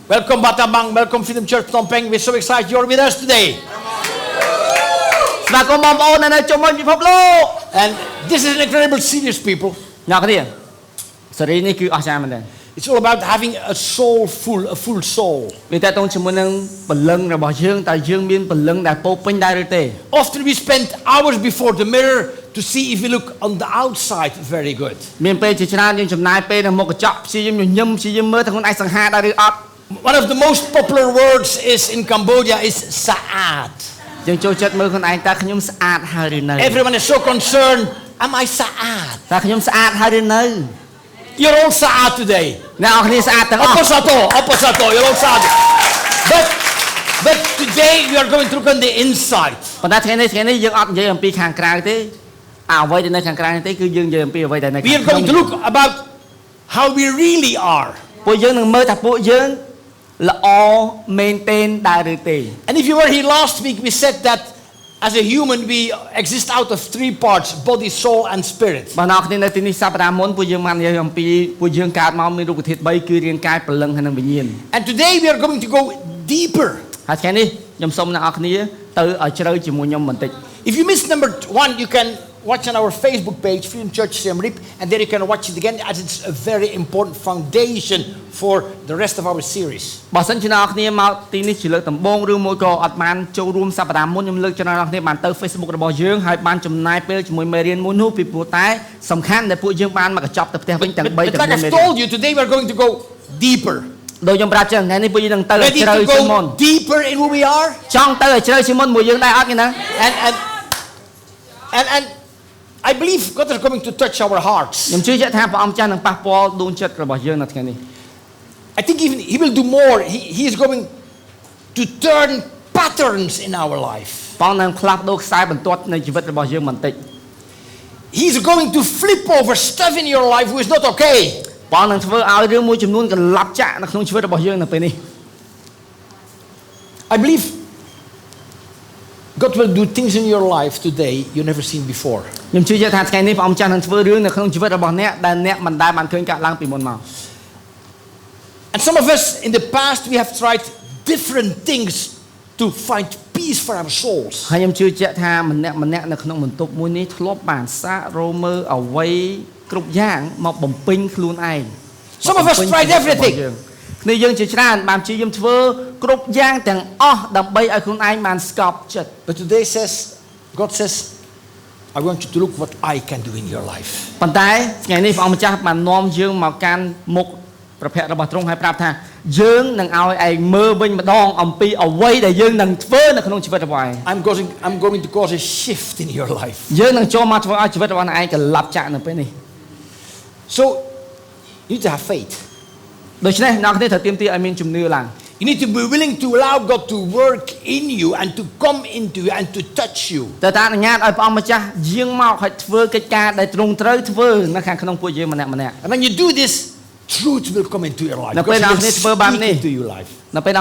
Welcome Batabang, welcome Freedom Church Phnom Penh. We're so excited you're with us today. And this is an incredible series, people. It's all about having a full soul. Often we spend hours before the mirror to see if we look on the outside very good. One of the most popular words is in Cambodia is sa'at. Everyone is so concerned, am I sa'at? You're all sa'at today. Opposite, you're all sa'at. But today we are going to look on the inside. We are going to look about how we really are. And if you were here last week, we said that as a human we exist out of three parts: body, soul, and spirit. And today we are going to go deeper. If you missed number 1, you can watch on our Facebook page, Freedom Church Siem Reap, and there you can watch it again, as it's a very important foundation for the rest of our series. But like I've told you, today we are going to go deeper. Ready to go deeper in who we are? And I believe God is going to touch our hearts. I think even He will do more. He is going to turn patterns in our life. He is going to flip over stuff in your life which is not okay. I believe God will do things in your life today you never seen before. And some of us in the past we have tried different things to find peace for our souls. Some of us tried everything. But today God says, I want you to look what I can do in your life. I'm going to cause a shift in your life. So you need to have faith. You need to be willing to allow God to work in you and to come into you and to touch you. And when you do this, truth will come into your life. Because He will speak into your life. So let's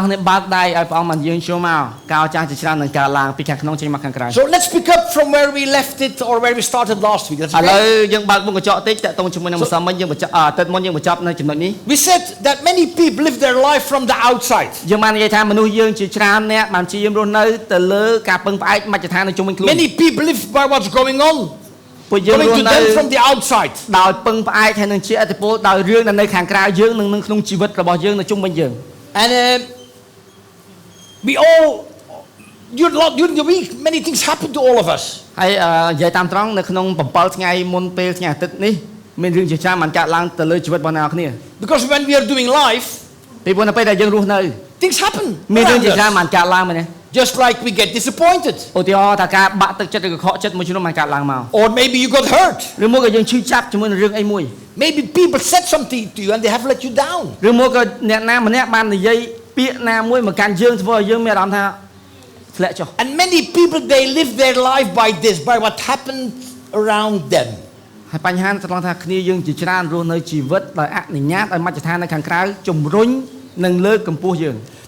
pick up from where we left it or where we started last week. Okay? We said that many people live their life from the outside. Many people live by what's going on. Coming to them from the outside. And we all, during the week, many things happen to all of us. Because when we are doing life, things happen around us. Just like we get disappointed. Or maybe you got hurt. Maybe people said something to you and they have let you down. And many people, they live their life by this, by what happened around them.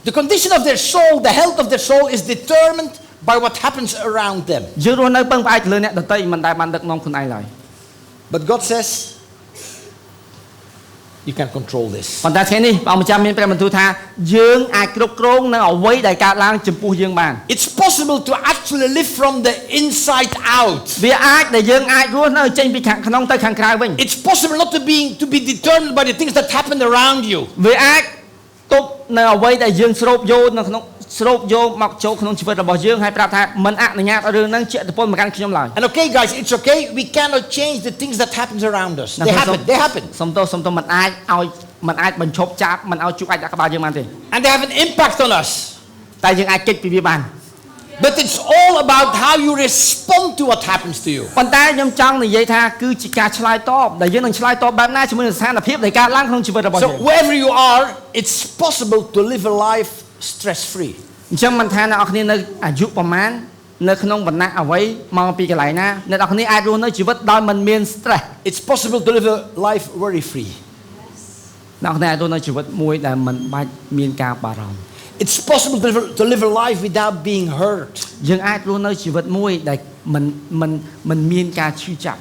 The condition of their soul, the health of their soul is determined by what happens around them. But God says, you can control this. ប៉ុន្តែថ្ងៃនេះព្រះអង្គម្ចាស់មានព្រះបន្ទូលថាយើងអាចគ្រប់គ្រងនៅអ្វីដែលកើតឡើងចំពោះយើងបាន It's possible to actually live from the inside out. វាអាចដែលយើងអាចរស់នៅចេញពីខាងក្នុងទៅខាងក្រៅវិញ It's possible not to be determined by the things that happen around you. វាអាចទប់នៅអ្វីដែលយើងស្រូបយកនៅក្នុងស្រូបយកមកចូលក្នុងជីវិតរបស់យើងហើយប្រាប់ថាមិនអនុញ្ញាតឲ្យរឿងហ្នឹងជាឥទ្ធិពលមកកាន់ខ្ញុំឡើយ And okay guys, it's okay. We cannot change the things that happens around us. They happen. សុំទោសមិនអាចបញ្ឈប់ចាប់មិនឲ្យជួបអាចដាក់ក្បាលយើងបានទេ And they have an impact on us. តែយើងអាចគេចពីវាបាន But it's all about how you respond to what happens to you. ប៉ុន្តែខ្ញុំចង់និយាយថាគឺជាការឆ្លើយតបដែលយើងនឹងឆ្លើយតបបែបណាជាមួយនឹងស្ថានភាពដែលកើតឡើងក្នុងជីវិតរបស់យើង So wherever you are, it's possible to live a life stress free. អញ្ចឹងមិនថាអ្នកនរគ្នានៅអាយុប្រមាណនៅក្នុងវណ្ណៈអ្វីមកពីកន្លែងណាអ្នកនរគ្នាអាចរស់នៅជីវិតដោយមិនមាន stress. It's possible to live a life worry free. អ្នកនរគ្នាអាចរស់នៅជីវិតមួយដែលមិនបាច់មានការបារម្ភ It's possible to live a life without being hurt. យើងអាចរស់នៅជីវិតមួយដែលមិនមានការឈឺចាប់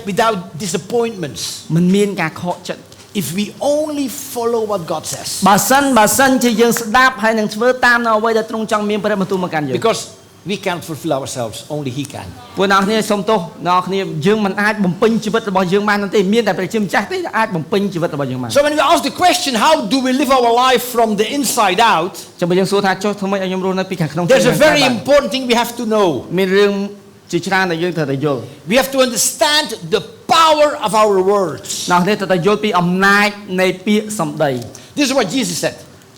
Without disappointments. មិនមានការខកចិត្ត If we only follow what God says. បើសិនជាយើងស្ដាប់ហើយនឹងធ្វើតាមនៅអ្វីដែលទ្រង់ចង់មានព្រះបន្ទូលមកកាន់យើង Because we can't fulfill ourselves, only He can. ពួកអ្នកគ្នាសុំទោសអ្នកគ្នាយើងមិនអាចបំពេញជីវិតរបស់យើងបានទេមានតែព្រះជាម្ចាស់ទេអាចបំពេញជីវិតរបស់យើងបាន So when we ask the question, how do we live our life from the inside out? ចាំបើយើងសួរថាចុះធ្វើម៉េចឲ្យខ្ញុំរស់នៅពីខាងក្នុង There's a very important thing we have to know. មានរឿងជាច្រើនដែលយើងត្រូវតែយល់ We have to understand the power of our words. អ្នកគ្នាត្រូវតែយល់ពីអំណាចនៃពាក្យសម្ដី This is what Jesus said.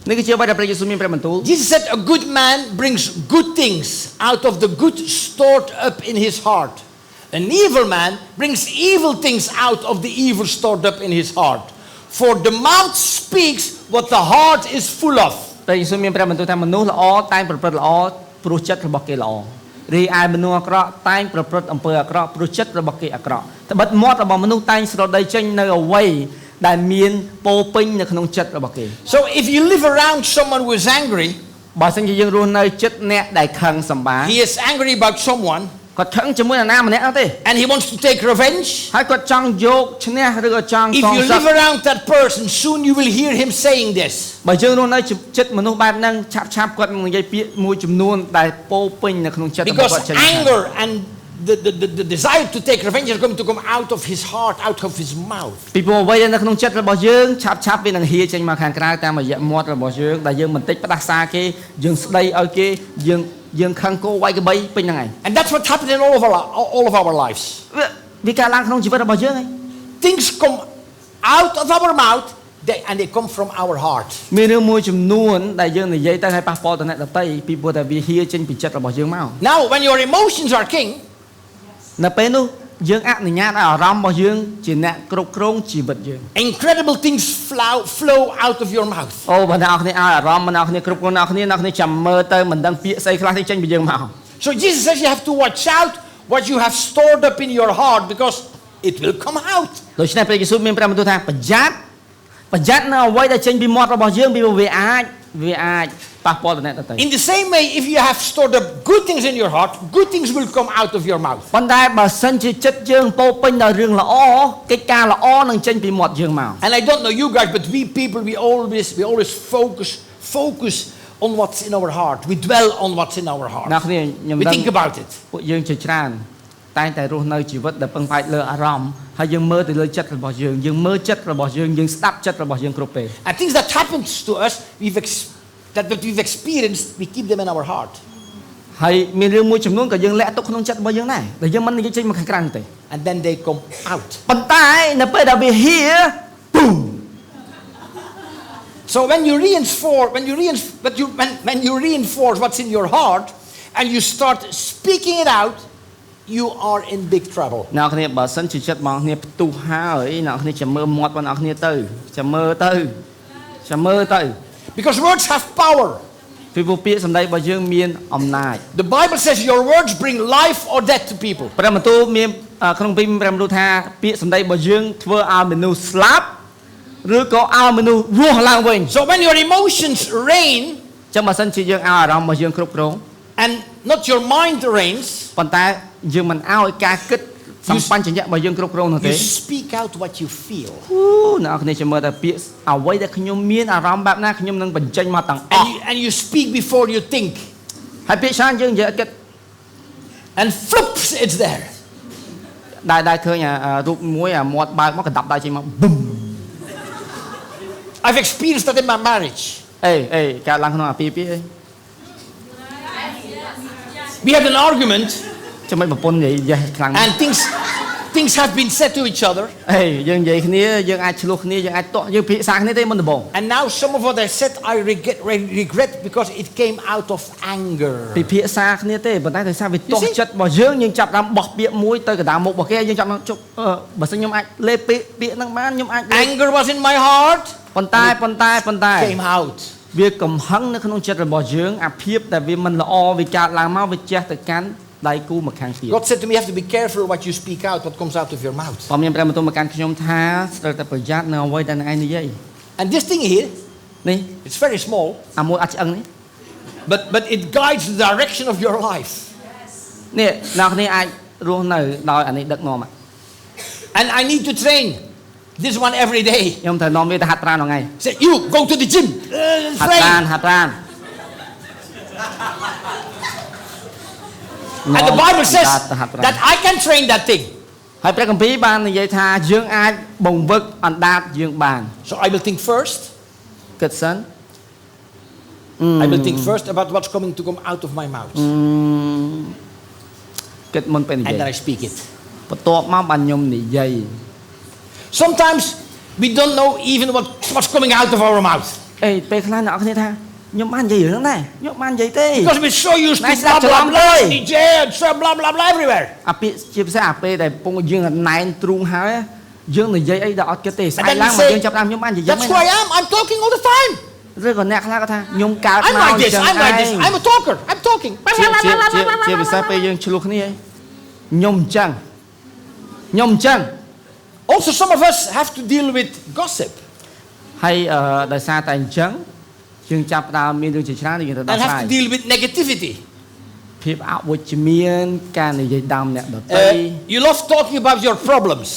នេះគឺជាអ្វីដែលព្រះយេស៊ូវមានព្រះបន្ទូល Jesus said a good man brings good things out of the good stored up in his heart. An evil man brings evil things out of the evil stored up in his heart. For the mouth speaks what the heart is full of. ព្រះយេស៊ូវមានព្រះបន្ទូលថាមនុស្សល្អតែងប្រព្រឹត្តល្អព្រោះចិត្តរបស់គេល្អរីឯមនុស្សអាក្រក់តែងប្រព្រឹត្តអំពើអាក្រក់ព្រោះចិត្តរបស់គេអាក្រក់តែបិទមាត់របស់មនុស្សតែងស្រដីចេញនៅអ្វីដែលមានពោពេញនៅក្នុងចិត្តរបស់គេ So if you live around someone who is angry, បើសិនជាយើងរស់នៅចិត្តអ្នកដែលខឹងសម្បា he is angry about someone, គាត់ខឹងជាមួយនរណាម្នាក់ទេ and he wants to take revenge. ហើយគាត់ចង់យកឈ្នះឬក៏ចង់ If you live around that person, soon you will hear him saying this. បើយើងរស់នៅចិត្តមនុស្សបែបហ្នឹងឆាប់គាត់នឹងនិយាយពាក្យមួយចំនួនដែលពោពេញនៅក្នុងចិត្តរបស់គាត់ Because anger and the desire to take revenge is going to come out of his heart, out of his mouth. ពីព្រោះអ្វីនៅក្នុងចិត្តរបស់យើងឆាប់វានឹងហៀចេញមកខាងក្រៅតាមរយៈមាត់របស់យើងដែលយើងមិនតិចផ្ដាសាគេយើងស្ដីឲ្យគេយើងខឹងគោវាយកបីពេញហ្នឹងឯង And that's what happened in all of our lives. វាកើតឡើងក្នុងជីវិតរបស់យើងឯង Things come out of our mouth and they come from our heart. មានរឿងមួយចំនួនដែលយើងនិយាយទៅឲ្យប៉ះពាល់ទៅអ្នកដទៃពីព្រោះតែវាហៀចេញពីចិត្តរបស់យើងមក Now when your emotions are king, នៅពេលនោះយើងអនុញ្ញាតឲ្យអារម្មណ៍របស់យើងជាអ្នកគ្រប់គ្រងជីវិតយើង incredible things flow out of your mouth. អូបើអ្នកគ្នាឲ្យអារម្មណ៍អ្នកគ្នាគ្រប់គ្រងអ្នកគ្នាចាំមើលទៅមិនដឹងពាក្យស្អីខ្លះទេចេញពីយើងមក So Jesus says you have to watch out what you have stored up in your heart because it will come out. ដូច្នេះព្រះយេស៊ូវមានព្រះបន្ទូលថាប្រយ័ត្ននៅអ្វីដែលចេញពីមាត់របស់យើងពីព្រោះវាអាចប៉ះពាល់ទៅអ្នកដទៃ In the same way, if you have stored up good things in your heart, good things will come out of your mouth. ប៉ុន្តែបើសិនជាចិត្តយើងពោពេញដោយរឿងល្អកិច្ចការល្អនឹងចេញពីមាត់យើងមក And I don't know you guys, but we people we always focus on what's in our heart. We dwell on what's in our heart. អ្នកគ្នាខ្ញុំ We ដឹង think about it. ពួកយើងជាច្រើនតែងតែរស់នៅជីវិតដែលពឹងផ្អែកលើអារម្មណ៍ហើយយើងមើលទៅលើចិត្តរបស់យើងមើលចិត្តរបស់យើងស្ដាប់ចិត្តរបស់យើងគ្រប់ពេល And things that happens to us, that we've experienced, we keep them in our heart. ហើយមានរឿងមួយចំនួនក៏យើងលាក់ទុកក្នុងចិត្តរបស់យើងដែរដែលយើងមិននិយាយចេញមកខាងក្រៅទេ And then they come out. ប៉ុន្តែនៅពេលដែលវាហៀ boom. So when you reinforce what's in your heart and you start speaking it out, you are in big trouble. អ្នកគ្នាបើសិនជាចិត្តរបស់អ្នកផ្ទុះហើយអ្នកគ្នាចាំមើលមាត់របស់អ្នកគ្នាទៅចាំមើលទៅ Because words have power. ពីព្រោះពាក្យសម្ដីរបស់យើងមានអំណាច The Bible says your words bring life or death to people. ព្រះបន្ទូលមានក្នុងពីព្រះបន្ទូលថាពាក្យសម្ដីរបស់យើងធ្វើឲ្យមនុស្សស្លាប់ឬក៏ឲ្យមនុស្សរស់ឡើងវិញ So when your emotions reign, ចាំបើសិនជាយើងឲ្យអារម្មណ៍របស់យើងគ្រប់គ្រង and not your mind reigns, ប៉ុន្តែយើងមិនឲ្យការគិត សំបញ្ញៈរបស់យើងគ្រប់គ្រងនោះទេ You speak out what you feel. អ្នកនរគ្នាចាំមើលតែពាក្យអ្វីដែលខ្ញុំមានអារម្មណ៍បែបណាខ្ញុំនឹងបញ្ចេញមកទាំងអស់ And you speak before you think. ហើយពាក្យច្រើនយើងនិយាយអត់គិត And flips, it's there. ដែលឃើញរូបមួយមាត់បើកមកកណ្ដាប់ដៃចេញមកប៊ឹម I've experienced that in my marriage. អេកើតឡើងក្នុងអាពាហ៍ពិពាហ៍ We had an argument. ចាំមិនប្រពន្ធនិយាយយេះខ្លាំង And things have been said to each other. យើងនិយាយគ្នាយើងអាចឆ្លោះគ្នាយើងអាចទាស់យើងពិភាក្សាគ្នាទេមុនដំបូង And now some of what I said I regret because it came out of anger. ពិភាក្សាគ្នាទេប៉ុន្តែដោយសារវាទាស់ចិត្តរបស់យើងចាប់តាមបោះពាក្យមួយទៅកណ្ដាលមុខរបស់គេយើងចាប់ជប់បើសិនខ្ញុំអាចលេបពាក្យហ្នឹងបានខ្ញុំអាច Anger was in my heart. ប៉ុន្តែ Came out. វាកំហឹងនៅក្នុងចិត្តរបស់យើងអាភាពដែលវាមិនល្អវាកើតឡើងមកវាចេះទៅកាន់ដៃគូមកខាងទៀត God said to me, you have to be careful what you speak out, what comes out of your mouth. បើមានព្រះបន្ទូលមកកាន់ខ្ញុំថាត្រូវតែប្រយ័ត្ននៅអ្វីដែលឯងនិយាយ And this thing here, នេះ it's very small, អាមួយអាចឆ្អឹងនេះ but it guides the direction of your life. នេះអ្នកគ្នាអាចរស់នៅដោយអានេះដឹកនាំ And I need to train this one every day. ខ្ញុំត្រូវនាំវាទៅហាត់ប្រាណថ្ងៃ Say, you go to the gym. ហាត់ប្រាណ And the Bible says that I can train that thing. ហើយព្រះគម្ពីរបាននិយាយថាយើងអាចបង្វឹកអណ្ដាតយើងបាន So I will think first. គិតសិន I will think first about what's coming to come out of my mouth. គិតមុនពេលនិយា And យ then I speak it. បន្ទាប់មកបានខ្ញុំនិយាយ Sometimes we don't know even what's coming out of our mouth. ពេលខ្លះអ្នកគ្នាថាខ្ញុំបាននិយាយរឿងហ្នឹងដែរខ្ញុំបាននិយាយទេ Because we're so used to blah blah blah, DJ, blah blah blah everywhere. អាពាក្យជាភាសាអាពេលដែលពងយើងណែនទ្រូងហើយយើងនិយាយអីដល់អត់គិតទេស្អែកឡើងមកយើងចាប់តាមខ្ញុំបាននិយាយ That's who I am. I'm talking all the time. ឬក៏អ្នកខ្លះគាត់ថាខ្ញុំកើតមក I'm like this. I'm a talker. I'm talking. ជាភាសាពេលយើងឆ្លោះគ្នាខ្ញុំអញ្ចឹង Also some of us have to deal with gossip. ហើយដោយសារតែអញ្ចឹងយើងចាប់ផ្ដើមមានរឿងជាច្រើនយើងត្រូវដោះ And ស្រាយ have to deal with negativity. ភាពអវិជ្ជមានការនិយាយដើមអ្នកដទៃ You love talking about your problems.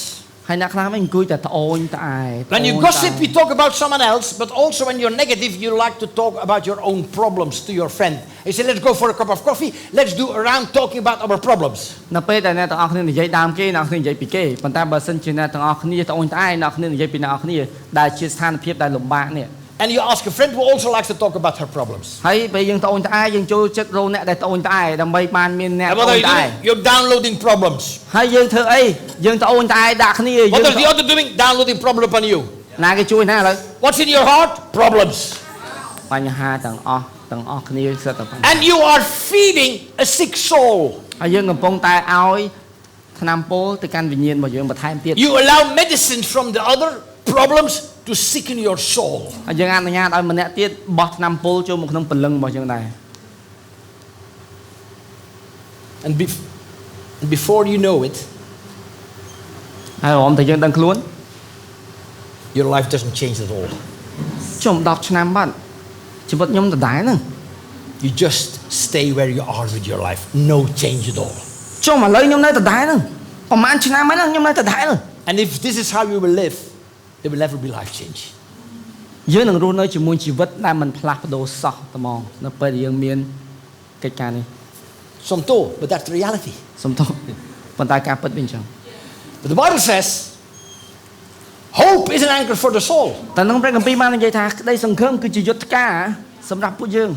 ហើយអ្នកខ្លះវិញអង្គុយតែត្អូញត្អែ When you gossip, you talk about someone else, but also when you're negative, you like to talk about your own problems to your friend. You say, let's go for a cup of coffee. Let's do a round talking about our problems. នៅពេលដែលអ្នកទាំងអស់គ្នានិយាយដើមគេអ្នកគ្នានិយាយពីគេប៉ុន្តែបើសិនជាអ្នកទាំងអស់គ្នាត្អូញត្អែអ្នកគ្នានិយាយពីអ្នកគ្នាដែលជាស្ថានភាពដែលលំបាកនេះ And you ask a friend who also likes to talk about her problems. ហើយពេលយើងត្អូញត្អែយើងចូលចិត្តរកអ្នកដែលត្អូញត្អែដើម្បីបានមានអ្នក And ត្ what អូ are ញ you ត្អែ doing? You're downloading problems. ហើយយើងធ្វើអីយើងត្អូញត្អែដាក់គ្នា What are the other doing? Downloading problem upon you. ណាគេជួយណាឥឡូវ What's in your heart? Problems. បញ្ហាទាំងអស់គ្នាសិតតែបញ្ហា And you are feeding a sick soul. ហើយយើងកំពុងតែឲ្យថ្នាំពុលទៅកាន់វិញ្ញាណរបស់យើងបន្ថែមទៀត You allow medicine from the other problems to sicken your soul. ហើយយើងអនុញ្ញាតឲ្យម្នាក់ទៀតបោះថ្នាំពុលចូលមកក្នុងព្រលឹងរបស់យើងដែរ And before you know it, ហើយរំតែយើងដឹងខ្លួន your life doesn't change at all. ជុំ10ឆ្នាំបាត់ជីវិតខ្ញុំដដែលហ្នឹង You just stay where you are with your life. No change at all. ជុំឥឡូវខ្ញុំនៅដដែលហ្នឹងប្រហែលឆ្នាំហើយខ្ញុំនៅដដែល And if this is how you will live, there will never be life change. យើងនឹងរស់នៅជាមួយជីវិតដែលមិនផ្លាស់ប្ដូរសោះត្មងនៅពេលដែលយើងមានកិច្ចការនេះ Some talk, but that's the reality. សំទោសប៉ុន្តែការពិតវាអញ្ចឹង But the Bible says, hope is an anchor for the soul. តែក្នុងព្រះគម្ពីរបាននិយាយថាក្តីសង្ឃឹមគឺជាយុទ្ធការសម្រាប់ពួកយើង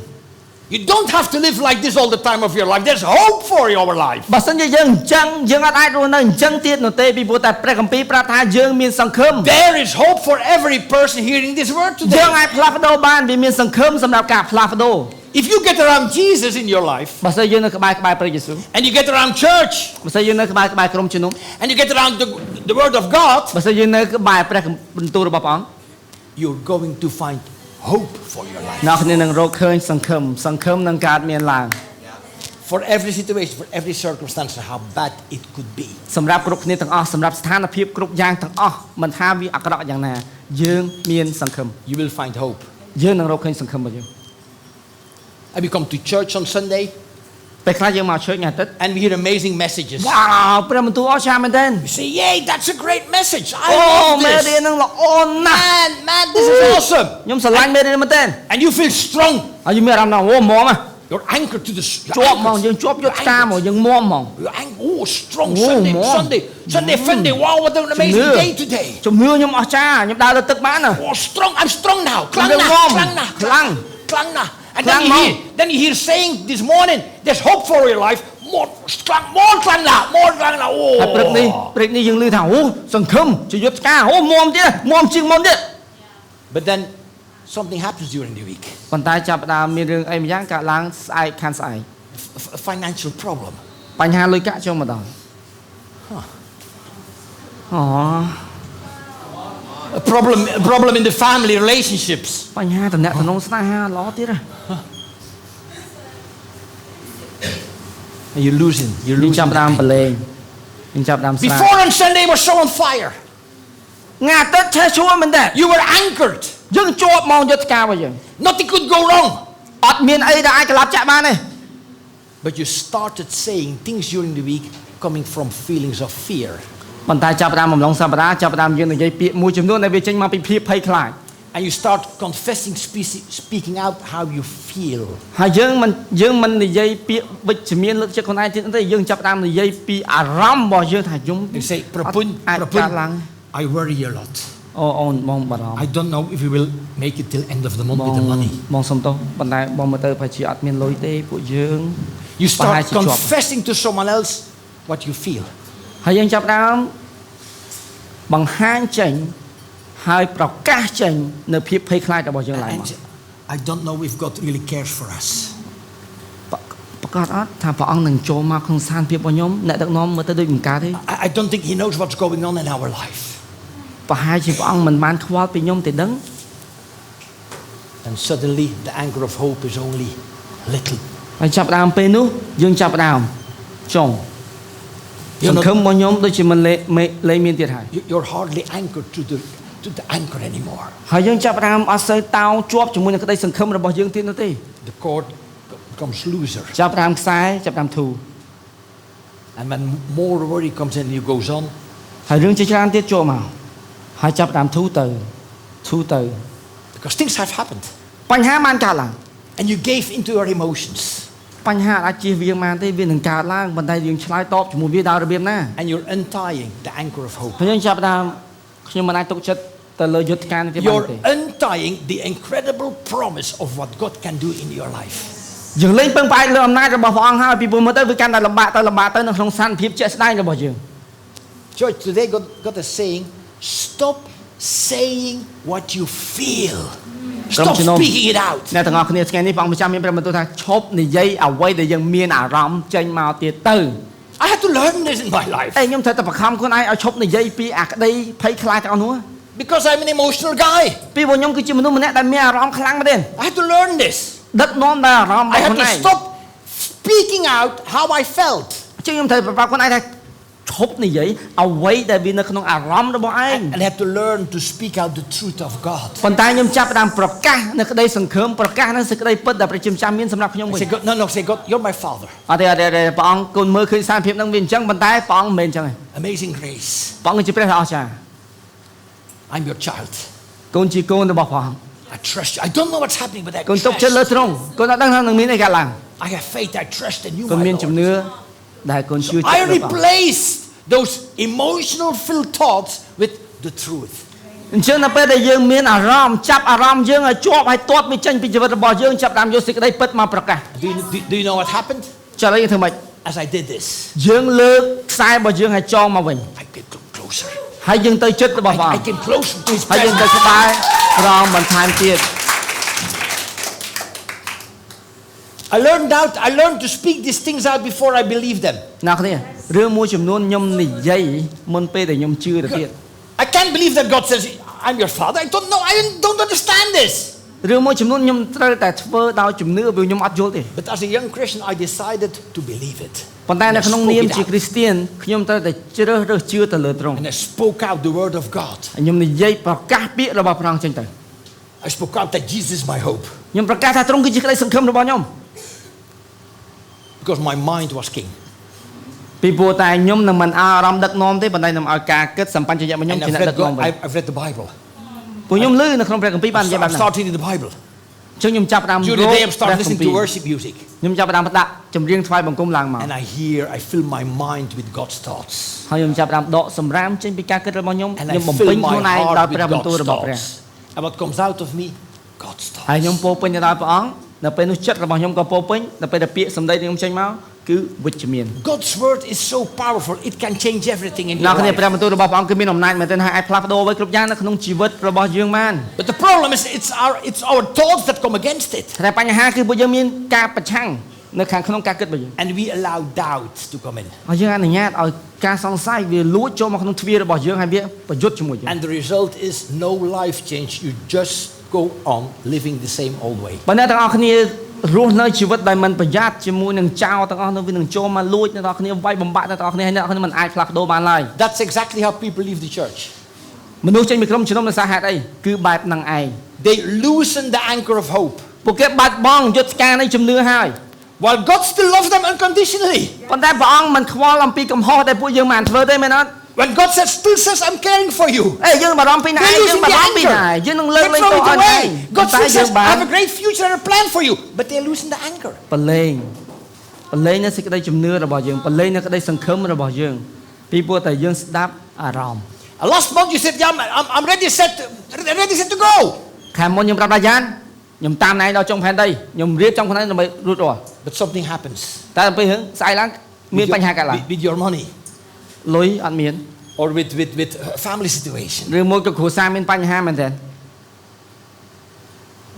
You don't have to live like this all the time of your life. There's hope for your life. បើសិនជាយើងអញ្ចឹងយើងអាចរស់នៅអញ្ចឹងទៀតនោះទេពីព្រោះតែព្រះគម្ពីរប្រាប់ថាយើងមានសង្ឃឹម There is hope for every person hearing this word យើង today. អាចផ្លាស់ប្ដូរបានវាមានសង្ឃឹមសម្រាប់ការផ្លាស់ប្ដូរ If you get around Jesus in your life, បើសិនយើងនៅក្បែរព្រះយេស៊ូវ and you get around church, បើសិនយើងនៅក្បែរក្រុមជំនុំ and you get around the word of God, បើសិនយើងនៅក្បែរព្រះបន្ទូលរបស់ព្រះអង្គ you're going to find hope for your life. អ្នកគ្នានឹងរកឃើញសង្ឃឹមនឹងកើតមានឡើង For every situation, for every circumstance, how bad it could be. សម្រាប់គ្រប់គ្នាទាំងអស់សម្រាប់ស្ថានភាពគ្រប់យ៉ាងទាំងអស់មិនថាវាអាក្រក់យ៉ាងណាយើងមានសង្ឃឹម You will find hope. យើងនឹងរកឃើញសង្ឃឹមរបស់យើង And we come to church on Sunday. ពេលខ្លះយើងមកជឿថ្ងៃអាទិត្យ and we hear amazing messages. វ៉ាវព្រះបន្ទូលអស្ចារ្យមែនទែន We say, "Yay, that's a great message. I អូ love មេរៀន this. ហ្នឹងល្អណាស់ Man, this is awesome." ខ្ញុំស្រឡាញ់មេរៀនមែនទែន And you feel strong. ហើយយើងមានអារម្មណ៍ថាអូមម You're anchored to the ជាប់ហ្មងយើងជាប់យុទ្ធការហ្មងយើងមមហ្មង Oh, strong Oh, Sunday, Mom. Sunday, Sunday. Wow, what an amazing day today. ជំនឿខ្ញុំអស្ចារ្យខ្ញុំដើរលើទឹកបានណា Oh, strong. I'm strong now. ខ្ញុំ Klang na, មម klang na, ខ្លាំង klang na. And Klang then you hear saying this morning, there's hope for your life. More klang na, more klang na. ហើយព្រឹកនេះ Oh. ព្រឹកនេះយើងឮថាអូសង្ឃឹមជាយុទ្ធការអូមមទៀតមមជាងមុនទៀត But then something happens during the week. ប៉ុន្តែចាប់ផ្ដើមមានរឿងអីម្យ៉ាងកើតឡើងស្អែកខានស្អែក A financial problem. បញ្ហាលុយកាក់ចូលមកដល់អូ A problem in the family relationships. បញ្ហាតំណែងស្នេហាល្អទៀតហ៎ And you're losing យើងចាប់ផ្ដើមប្រឡែងយើងចាប់ផ្ដើមស្រា Before on Sunday was so on fire. ថ្ងៃអាទិត្យឆេះឈួរមែនទេ You were anchored. យើងជាប់មកយុទ្ធការរបស់យើង Nothing could go wrong. អត់មានអីដែលអាចក្លាប់ចាក់បានទេ But you started saying things during the week coming from feelings of fear. ប៉ុន្តែចាប់ផ្ដើមអំឡុងសប្តាហ៍ចាប់ផ្ដើមយើងនិយាយពាក្យមួយចំនួនដែលវាចេញមកពីភាពភ័យខ្លាច And you start confessing, speaking out how you feel. ហើយយើងមិននិយាយពាក្យវិជ្ជមានលើកចិត្តខ្លួនឯងទៀតទេយើងចាប់ផ្ដើមនិយាយពីអារម្មណ៍របស់យើងថាខ្ញុំ You say, អាចកើតឡើង I worry a lot. អូនបងបារម្ភ I don't know if we will make it till end of the month with the money. បងសុំទោសប៉ុន្តែបងមើលទៅប្រហែលជាអត់មានលុយទេពួកយើង You start confessing to someone else what you feel. ហើយយើងចាប់ផ្ដើមបង្ហាញចេញហើយប្រកាសចេញនៅភាពភ័យខ្លាចរបស់យើងឡើងមក I don't know if God really cares for us. ប្រកាសអត់ថាព្រះអង្គនឹងចូលមកក្នុងស្ថានភាពរបស់ខ្ញុំអ្នកដឹកនាំមើលទៅដូចមិនកើតទេ I don't think He knows what's going on in our life. ប្រហែលជាព្រះអង្គមិនបានខ្វល់ពីខ្ញុំទេដឹង And suddenly the anchor of hope is only little. ហើយចាប់ផ្ដើមពេលនោះយើងចាប់ផ្ដើមចុងសង្ឃឹមរបស់ខ្ញុំដូចជាមិនលែងមានទៀតហើយ You're hardly anchored to the anchor anymore. ហើយយើងចាប់ផ្ដើមអត់សូវតោងជាប់ជាមួយនឹងក្តីសង្ឃឹមរបស់យើងទៀតនោះទេ The cord becomes looser. ចាប់ផ្ដើមខ្សែចាប់ផ្ដើមធូរ And when more worry comes in, you goes on. ហើយរឿងជាច្រើនទៀតចូលមកហើយចាប់ផ្ដើមធូរទៅ Because things have happened. បញ្ហាបានកើតឡើង And you gave into your emotions. បញ្ហាអាចជៀសវាងបានទេវានឹងកើតឡើងប៉ុន្តែយើងឆ្លើយតបជាមួយវាដោយរបៀបណា And you're untying the anchor of hope. ហើយយើងចាប់ផ្ដើមខ្ញុំមិនអាចទុកចិត្តទៅលើយុទ្ធការនេះទេបាន You're ទេ untying the incredible promise of what God can do in your life. យើងលែងពឹងផ្អែកលើអំណាចរបស់ព្រះអង្គហើយពីព្រោះមើលទៅវាកាន់តែលំបាកទៅនៅក្នុងស្ថានភាពជាក់ស្ដែងរបស់យើង Church, today God is saying, stop saying what you feel. Stop speaking it out. អ្នកទាំងអស់គ្នាថ្ងៃនេះព្រះអង្គម្ចាស់មានព្រះបន្ទូលថាឈប់និយាយអ្វីដែលយើងមានអារម្មណ៍ចេញមកទៀតទៅ I had to learn this in my life. ខ្ញុំត្រូវតែបង្ខំខ្លួនឯងឲ្យឈប់និយាយពីអាក្តីភ័យខ្លាចទាំងអស់នោះ Because I'm an emotional guy. ពីព្រោះខ្ញុំគឺជាមនុស្សម្នាក់ដែលមានអារម្មណ៍ខ្លាំងមែនទេ I had to learn this. ដឹកនាំដោយអារម្មណ៍ I របស់ had ខ្លួន to ឯង stop speaking out how I felt. អញ្ចឹងខ្ញុំត្រូវប្រាប់ខ្លួនឯងថាឈប់និយាយអ្វីដែលវានៅក្នុងអារម្មណ៍របស់ឯង And I had to learn to speak out the truth of God. ប៉ុន្តែខ្ញុំចាប់ផ្ដើមប្រកាសនៅក្តីសង្ឃឹមប្រកាសនៅសេចក្តីពិតដែលព្រះជាម្ចាស់មានសម្រាប់ខ្ញុំវិញ Say God, no, say God, you're my Father. អត់ទេព្រះអង្គគុណមើលឃើញស្ថានភាពហ្នឹងវាអញ្ចឹងប៉ុន្តែព្រះអង្គមិនមែនអញ្ចឹងទេ Amazing grace. ព្រះអង្គជាព្រះដ៏អស្ចារ្យ I'm your child. កូនជាកូនរបស់ព្រះអង្គ I trust you. I don't know what's happening, but I កូនទុកចិត្តលើ trust. ទ្រង់កូនអត់ដឹងថានឹងមានអីកើតឡើង I have faith. I trust in you, កូន my មានជំនឿ Lord. ដែលកូនជឿចិត្ត I លើព្រះអង្គ replaced those emotional filled thoughts with the truth. អញ្ចឹងនៅពេលដែលយើងមានអារម្មណ៍ចាប់អារម្មណ៍យើងឲ្យជាប់ឲ្យទាត់វាចេញពីជីវិតរបស់យើងចាប់តាមយកសេចក្តីពិតមកប្រកាស Do you know what happened? ចុះឥឡូវយើងធ្វើម៉េច As I did this, យើងលើកខ្សែរបស់យើងឲ្យចងមកវិញ I get closer. ហើយយើងទៅចិត្តរបស់ព្រះអ I ង្គ came closer to His ហើយយើងទៅ presence. ក្បែរព្រះអង្គបន្ថែមទៀត I learned to speak these things out before I believe them. អ្នកគ្នារឿងមួយចំនួនខ្ញុំនិយាយមុនពេលដែលខ្ញុំជឿទៅទៀត I can't believe that God says, I'm your father. I don't know. I don't understand this. រឿងមួយចំនួនខ្ញុំត្រូវតែធ្វើដោយជំនឿព្រោះខ្ញុំអត់យល់ទេ But as a young Christian, I decided to believe it. ប៉ុន្តែនៅក្នុងនាមជាគ្រីស្ទានខ្ញុំត្រូវតែជ្រើសរើសជឿទៅលើទ្រង់ And I spoke out the word of God. ខ្ញុំនិយាយប្រកាសពាក្យរបស់ព្រះអង្គចេញទៅ I spoke out that Jesus is my hope. ខ្ញុំប្រកាសថាទ្រង់គឺជាក្តីសង្ឃឹមរបស់ខ្ញុំ because my mind was king. ពីព្រោះតែខ្ញុំនឹងមិនអារម្មណ៍ដឹកនាំទេប៉ុន្តែនឹងឲ្យការគិតសម្បញ្ញៈរបស់ខ្ញុំ And ជាអ្នកដឹកនាំវិញ I've read the Bible. ព្រោះខ្ញុំឮនៅក្នុងព្រះគម្ពីរបាននិយាយបែប I'm ហ្នឹង starting in the Bible. ចឹងខ្ញុំចាប់ផ្ដើម During the day, I'm starting listening to worship music. ខ្ញុំចាប់ផ្ដើមដាក់ចម្រៀងថ្វាយបង្គំឡើងមក And I fill my mind with God's thoughts. ហើយខ្ញុំចាប់ផ្ដើមដកសម្រាមចេញពីការគិតរបស់ខ្ញុំ And ខ្ញុំ I បំ fill ពេញ my ខ្លួនឯង heart ដោយ with ព្រះបន្ទូល God's របស់ព្រះ thoughts. And what comes out of me, God's ហើយ thoughts. ខ្ញុំពោពេញទៅដោយព្រះអង្គនៅពេលនោះចិត្តរបស់ខ្ញុំក៏ពោពេញនៅពេលដែលពាក្យសម្ដីខ្ញុំចេញមកគឺវិជ្ជមាន God's word is so powerful. It can change everything in នៅ your គ្នា life. ព្រះបន្ទូលរបស់ព្រះអង្គគឺមានអំណាចមែនទែនហើយអាចផ្លាស់ប្ដូរអ្វីគ្រប់យ៉ាងនៅក្នុងជីវិតរបស់យើងបាន But the problem is it's our thoughts that come against it. តែបញ្ហាគឺពួកយើងមានការប្រឆាំងនៅខាងក្នុងការគិតរបស់យើង And we allow doubt to come in. ហើយយើងអនុញ្ញាតឲ្យការសង្ស័យវាលួចចូលមកក្នុងទ្វាររបស់យើងហើយវាប្រយុទ្ធជាមួយយើង And the result is no life change. You just go on living the same old way. បើអ្នកទាំងអស់គ្នារស់នៅជីវិតដែលមិនប្រយ័ត្នជាមួយនឹងចោលទាំងអស់នោះវានឹងចូលមកលួចអ្នកទាំងអស់គ្នាវាយបំបាក់អ្នកទាំងអស់គ្នាហើយអ្នកទាំងអស់គ្នាមិនអាចផ្លាស់ប្ដូរបានឡើយ That's exactly how people leave the church. មនុស្សចេញពីក្រុមជំនុំដោយសារហេតុអីគឺបែបហ្នឹងឯង They loosen the anchor of hope. ពួកគេបាត់បង់យុទ្ធការនៃជំនឿហើយ While God still loves them unconditionally. ប៉ុន្តែព្រះអង្គមិនខ្វល់អំពីកំហុសដែលពួកយើងបានធ្វើទេមែនអត់ When God still says, I'm caring for you. អេយើងបារម្ភពីណាយើងបារម្ភពីណាយើងនឹងលើក They លែង throw ទៅ it អត់ឯ away. ង God តែ still យើង says, បា I ន have a great future and a plan for you. But they loosen the anchor. ប្រឡែងនៅសេចក្តីជំនឿរបស់យើងប្រឡែងនៅក្តីសង្ឃឹមរបស់យើងពីព្រោះតែយើងស្ដាប់អារម្មណ៍ Last month you said, yeah, I'm ready set to go. ខែមុនខ្ញុំប្រាប់ថាយ៉ានខ្ញុំតាមណៃដល់ចុងផែនដីខ្ញុំរៀបចំខ្លួនឯងដើម្បីរួចរាល់ But something happens តែពេលហ្នឹងស្អែកឡើងមានបញ្ហាកើតឡើង with your money លុយអត់មាន or with family situation. ឬមួយក៏គ្រួសារមានបញ្ហាមែនទេ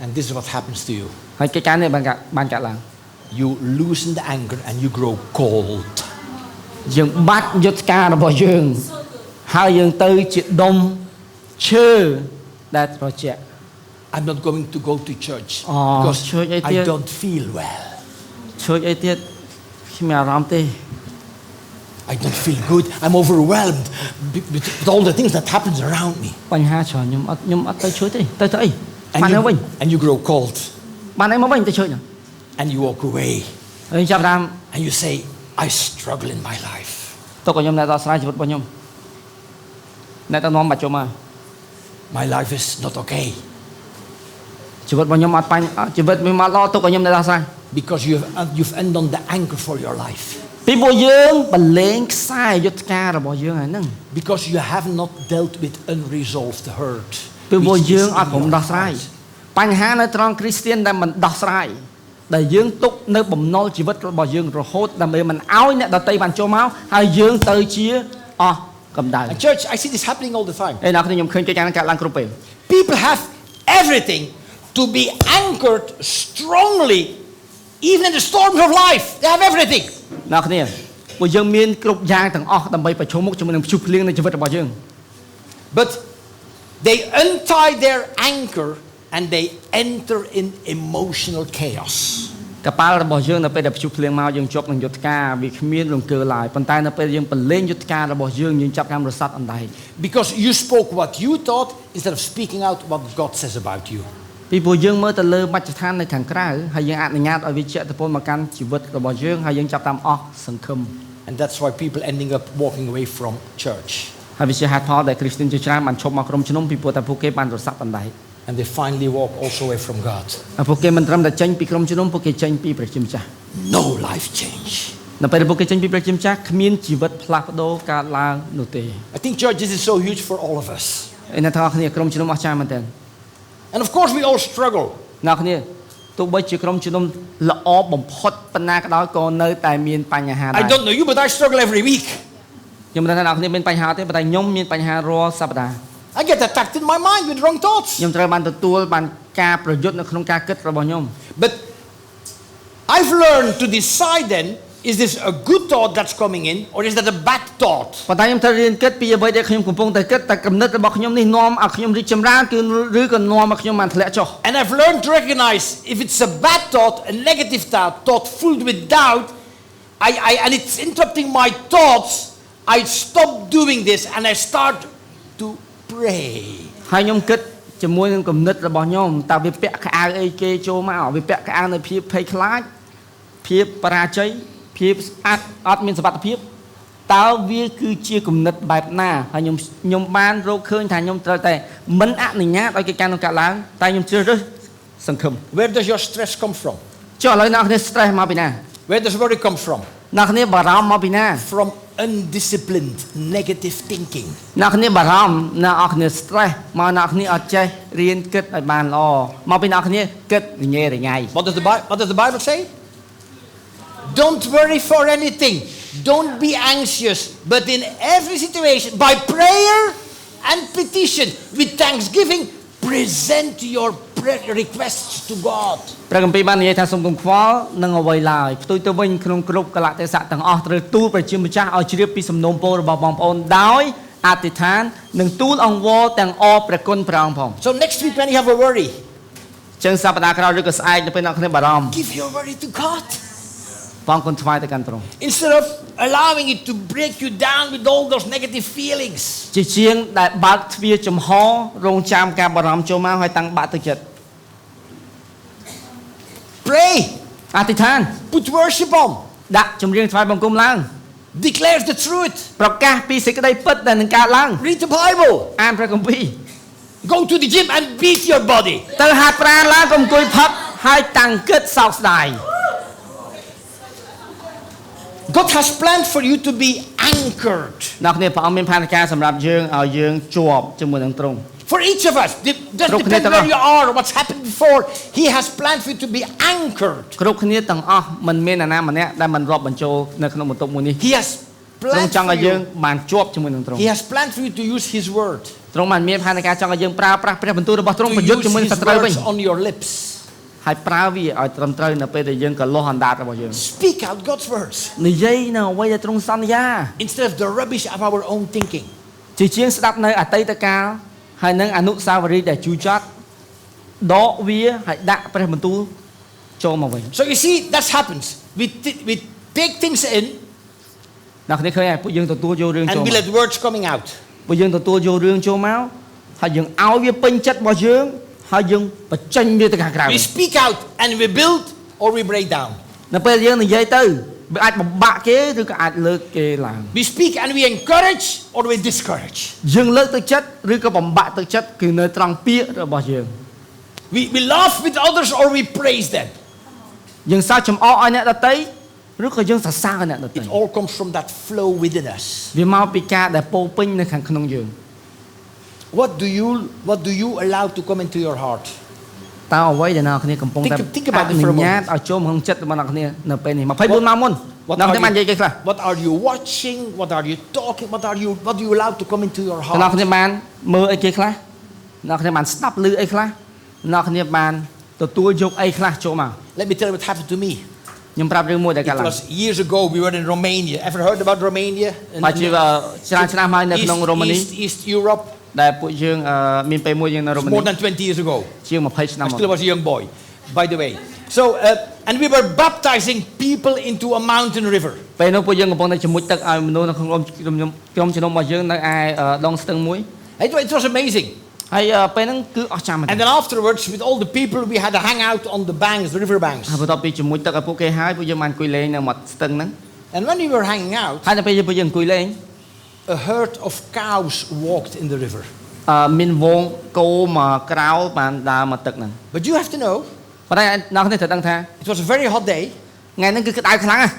And this is what happens to you. ហើយកិច្ចការនេះបានកើតឡើង You loosen the anchor and you grow cold. យើងបាត់យុទ្ធការរបស់យើងហើយយើងទៅជាដុំឈើដែលត្រជាក់ I'm not going to go to church because I don't feel well. ឈើអីទៀតខ្ញុំមានអារម្មណ៍ទេ I don't feel good. I'm overwhelmed with all the things that happens around me. បញ្ហាច្រើនខ្ញុំអត់ទៅជួយទេទៅអីបានទៅវិញ And you grow cold. បានអីមកវិញទៅជួយ And you walk away. ហើយចាប់តាម And you say, I struggle in my life. ទុកឲ្យខ្ញុំអ្នកដោះស្រាយជីវិតរបស់ខ្ញុំអ្នកទៅនាំបាច់ចូលមក My life is not okay. ជីវិតរបស់ខ្ញុំអត់ជីវិតមិនមកល្អទុកឲ្យខ្ញុំអ្នកដោះស្រាយ Because you've undone the anchor for your life. ពីព្រោះយើងបលែងខ្សែយុទ្ធការរបស់យើងហ្នឹង Because you have not dealt with unresolved hurt. ពីព្រោះយើងអត់ព្រមដោះស្រាយបញ្ហានៅត្រង់គ្រីស្ទានដែលមិនដោះស្រាយដែលយើងទុកនៅបំណុលជីវិតរបស់យើងរហូតដើម្បីមិនឲ្យអ្នកដទៃបានចូលមកហើយយើងទៅជាអស់កម្ដៅ And church, I see this happening all the time. ឯអ្នកខ្ញុំឃើញកិច្ចការហ្នឹងកើតឡើងគ្រប់ពេល People have everything to be anchored strongly, even in the storms of life. They have everything. អ្នកគ្នាពួកយើងមានគ្រប់យ៉ាងទាំងអស់ដើម្បីប្រឈមមុខជាមួយនឹងព្យុះភ្លៀងនៃជីវិតរបស់យើង But they untie their anchor and they enter in emotional chaos. កប៉ាល់របស់យើងនៅពេលដែលព្យុះភ្លៀងមកយើងជាប់នឹងយុទ្ធការវាគ្មានរង្គើឡើយប៉ុន្តែនៅពេលយើងប្រឡែងយុទ្ធការរបស់យើងចាប់តាមរស័ព្ទអណ្ដែត Because you spoke what you thought instead of speaking out what God says about you. ពីព្រោះយើងមើលទៅលើបច្ចុប្បន្ននៅខាងក្រៅហើយយើងអនុញ្ញាតឲ្យវាជះឥទ្ធិពលមកកាន់ជីវិតរបស់យើងហើយយើងចាប់តាមអស់សង្ឃឹម And that's why people ending up walking away from church. ហើយវាជាហេតុផលដែលគ្រីស្ទានជាច្រើនបានឈប់មកក្រុមជំនុំពីព្រោះតែពួកគេបានរស័ព្ទអណ្ដែត And they finally walk also away from God. ហើយពួកគេមិនត្រឹមតែចេញពីក្រុមជំនុំពួកគេចេញពីព្រះជាម្ចាស់ No life change. នៅពេលពួកគេចេញពីព្រះជាម្ចាស់គ្មានជីវិតផ្លាស់ប្ដូរកើតឡើងនោះទេ I think church, this is so huge for all of us. ឯអ្នកទាំងអស់គ្នាក្រុមជំនុំអស្ចារ្យមែនទែន And of course we all struggle. អ្នកគ្នាទោះបីជាក្រុមជំនុំល្អបំផុតប៉ុណ្ណាក៏ដោយក៏នៅតែមានបញ្ហាដែរ I don't know you, but I struggle every week. ខ្ញុំមិនដឹងថាអ្នកគ្នាមានបញ្ហាទេប៉ុន្តែខ្ញុំមានបញ្ហារាល់សប្តាហ៍ I get attacked in my mind with wrong thoughts. ខ្ញុំត្រូវបានទទួលបានការប្រយុទ្ធនៅក្នុងការគិតរបស់ខ្ញុំ But I've learned to decide then, is this a good thought that's coming in or is that a bad thought? ប៉ុន្តែខ្ញុំត្រូវរៀនគិតពីអ្វីដែលខ្ញុំកំពុងតែគិតតែគំនិតរបស់ខ្ញុំនេះនាំឲ្យខ្ញុំរីកចម្រើនគឺឬក៏នាំឲ្យខ្ញុំបានធ្លាក់ចុះ And I've learned to recognize if it's a bad thought, a negative thought filled with doubt, and it's interrupting my thoughts, I stop doing this and I start to pray. ហើយខ្ញុំគិតជាមួយនឹងគំនិតរបស់ខ្ញុំតើវាពាក់ខោអាវអីគេចូលមកវាពាក់ខោអាវនៅភាពភ័យខ្លាចភាពបរាជ័យ ភាពស្អាតអត់មានសុវត្ថិភាពតើវាគឺជាគំនិតបែបណាហើយខ្ញុំបានរកឃើញថាខ្ញុំត្រូវតែមិនអនុញ្ញាតឲ្យកិច្ចការនោះកើតឡើងតែខ្ញុំជ្រើសរើសសង្ឃឹម Where does your stress come from? ចុះឥឡូវអ្នកគ្នា stress មកពីណា Where does worry come from? អ្នកគ្នាបារម្ភមកពីណា From undisciplined, negative thinking. អ្នកគ្នាបារម្ភអ្នកគ្នា stress មកអ្នកគ្នាអត់ចេះរៀនគិតឲ្យបានល្អមកពីអ្នកគ្នាគិតរញ៉េរញ៉ៃ What does the Bible say? Don't worry for anything. Don't be anxious, but in every situation, by prayer and petition, with thanksgiving, present your requests to God. ព្រះគម្ពីរបាននិយាយថាសូមកុំខ្វល់នឹងអ្វីឡើយផ្ទុយទៅវិញក្នុងគ្រប់កលៈទេសៈទាំងអស់ត្រូវទូលព្រះជាម្ចាស់ឲ្យជ្រាបពីសំណូមពររបស់បងប្អូនដោយអធិដ្ឋាននិងទូលអង្វរទាំងអរព្រះគុណព្រះអង្គផង So next week when you have a worry, ចឹងសប្តាហ៍ក្រោយឬក៏ស្អែកនៅពេលអ្នកគ្នាបារម្ភ give your worry to God. បងគុណថ្វាយទៅកាន់ទ្រង់ Instead of allowing it to break you down with all those negative feelings. ជាជាងដែលបើកទ្វារចំហរងចាំការបារម្ភចូលមកហើយតាំងបាក់ទឹកចិត្ត Pray. អធិដ្ឋាន Put worship on. ដាក់ចម្រៀងថ្វាយបង្គំឡើង Declares the truth. ប្រកាសពីសេចក្តីពិតដែលនឹងកើតឡើង Read the Bible. អានព្រះគម្ពីរ Go to the gym and beat your body. ទៅហាត់ប្រាណឡើងកុំអង្គុយផឹកហើយតាំងគិតសោកស្ដាយ God has planned for you to be anchored. អ្នកគ្នាព្រះអង្គមានផែនការសម្រាប់យើងឲ្យយើងជាប់ជាមួយនឹងទ្រង់ For each of us, doesn't depend where you are or what's happened before. He has planned for you to be anchored. គ្រប់គ្នាទាំងអស់មិនមានអ្នកណាម្នាក់ដែលមិនរាប់បញ្ចូលនៅក្នុងបន្ទប់មួយនេះ He has ទ្រង់ planned ចង់ for ឲ្យយើង you. បានជាប់ជាមួយនឹងទ្រង់ He has planned for you to use His word. ទ្រង់បានមានផែនការចង់ឲ្យយើងប្រើប្រាស់ព្រះបន្ទូលរបស់ទ្រង់ To ប្រយុទ្ធ use ជាមួយនឹង His សត្រូវវិញ words on your lips. ហើយប្រើវាឲ្យត្រឹមត្រូវនៅពេលដែលយើងកលាស់អណ្ដាតរបស់យើង Speak out God's words និយាយនៅអ្វីដែលទ្រង់សន្យា instead of the rubbish of our own thinking. ជាជាងស្ដាប់នៅអតីតកាលហើយនឹងអនុស្សាវរីយ៍ដែលជូរចត់ដកវាហើយដាក់ព្រះបន្ទូលចូលមកវិញ So you see, that happens. We take things in អ្នកគ្នាឃើញហើយពួកយើងទទួលយករឿងចូល and ម we ក let words coming out. ពួកយើងទទួលយករឿងចូលមកហើយយើងឲ្យវាពេញចិត្តរបស់យើងហើយយើងបញ្ចេញវាទៅខាងក្រៅ We speak out and we build or we break down. នៅពេលយើងនិយាយទៅវាអាចបំបាក់គេឬក៏អាចលើកគេឡើង We speak and we encourage or we discourage. យើងលើកទឹកចិត្តឬក៏បំបាក់ទឹកចិត្តគឺនៅត្រង់ពាក្យរបស់យើង We laugh with others or we praise them. យើងសើចចំអកឲ្យអ្នកដទៃឬក៏យើងសរសើរអ្នកដទៃ It all comes from that flow within us. វាមកពីការដែលពោពេញនៅខាងក្នុងយើង What do you allow to come into your heart? តើអ្វីដែលអ្នកគ្នាកំពុងតែ Think about it for a អនុញ្ញាត moment. ឲ្យចូលក្នុងចិត្តរបស់អ្នកគ្នានៅពេលនេះ24ម៉ោងមុនអ្នកគ្នាបាននិយាយគេខ្លះ What are you watching? What are you talking? What do you allow to come into your អ្នក heart? គ្នាបានមើលអីគេខ្លះអ្នកគ្នាបានស្ដាប់ឮអីខ្លះអ្នកគ្នាបានទទួលយកអីខ្លះចូលមក Let me tell you what happened to me. ខ្ញុំប្រាប់រឿងមួយដែលកើត It ឡើង was years ago. We were in Romania. Ever heard about Romania? បាទជាច្រើនឆ្នាំហើយនៅក្នុងរ៉ូម៉ានី East Europe. ដែលពួកយើងមានពេលមួយយើងនៅរ៉ូម៉ានី More than 20 years ago. ជាង20ឆ្នាំ I មក still was a young boy, by the way. So, and we were baptizing people into a mountain river. ពេលនោះពួកយើងកំពុងតែជំនួយទឹកឲ្យមនុស្សនៅក្នុងក្រុមជំនុំរបស់យើងនៅឯដងស្ទឹងមួយ It was amazing. ហើយពេលហ្នឹងគឺអស្ចារ្យមែន And then afterwards, with all the people, we had a hangout on the banks, the river banks. ហើយបន្ទាប់ពីជំនួយទឹកឲ្យពួកគេហើយពួកយើងបានអង្គុយលេងនៅមាត់ស្ទឹងហ្នឹង And when we were hanging out, ហើយនៅពេលពួកយើងអង្គុយលេង a herd of cows walked in the river. មានវងគោមកក្រៅបានដើរមកទឹកហ្នឹង But you have to know, ប៉ុន្តែអ្នកគ្នាត្រូវដឹងថា it was a very hot day. ថ្ងៃហ្នឹងគឺក្តៅខ្លាំងណាស់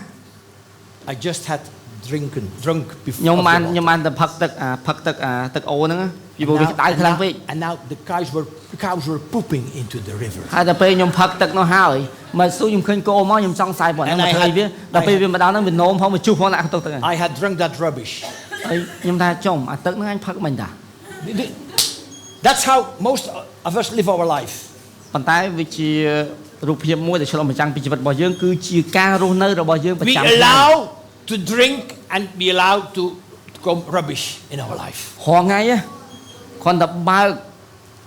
I just had drunk before. ខ្ញុំ of the បាន water. ខ្ញុំបានទៅផឹកទឹកអូហ្នឹងពីព្រោះវាក្តៅខ្លាំងពេក And now the cows were pooping into the river. ហើយដល់ពេលខ្ញុំផឹកទឹកនោះហើយមកស៊ូខ្ញុំឃើញគោមកខ្ញុំសង្ស័យប៉ុណ្ណឹងមកធ្វើវាដល់ពេលវាមកដល់ហ្នឹងវានោមផងវាជុះផងដាក់ទៅទឹកហ្នឹង I had drunk that rubbish. ហើយខ្ញុំថាចំអាទឹកហ្នឹងអញផឹកមិនតា That's how most of us live our life. ប៉ុន្តែវាជារូបភាពមួយដែលឆ្លុះបញ្ចាំងពីជីវិតរបស់យើងគឺជាការរស់នៅរបស់យើងប្រ We ចាំថ្ងៃ allow to drink and be allowed to come rubbish in our life. រាល់ថ្ងៃគ្រាន់តែបើក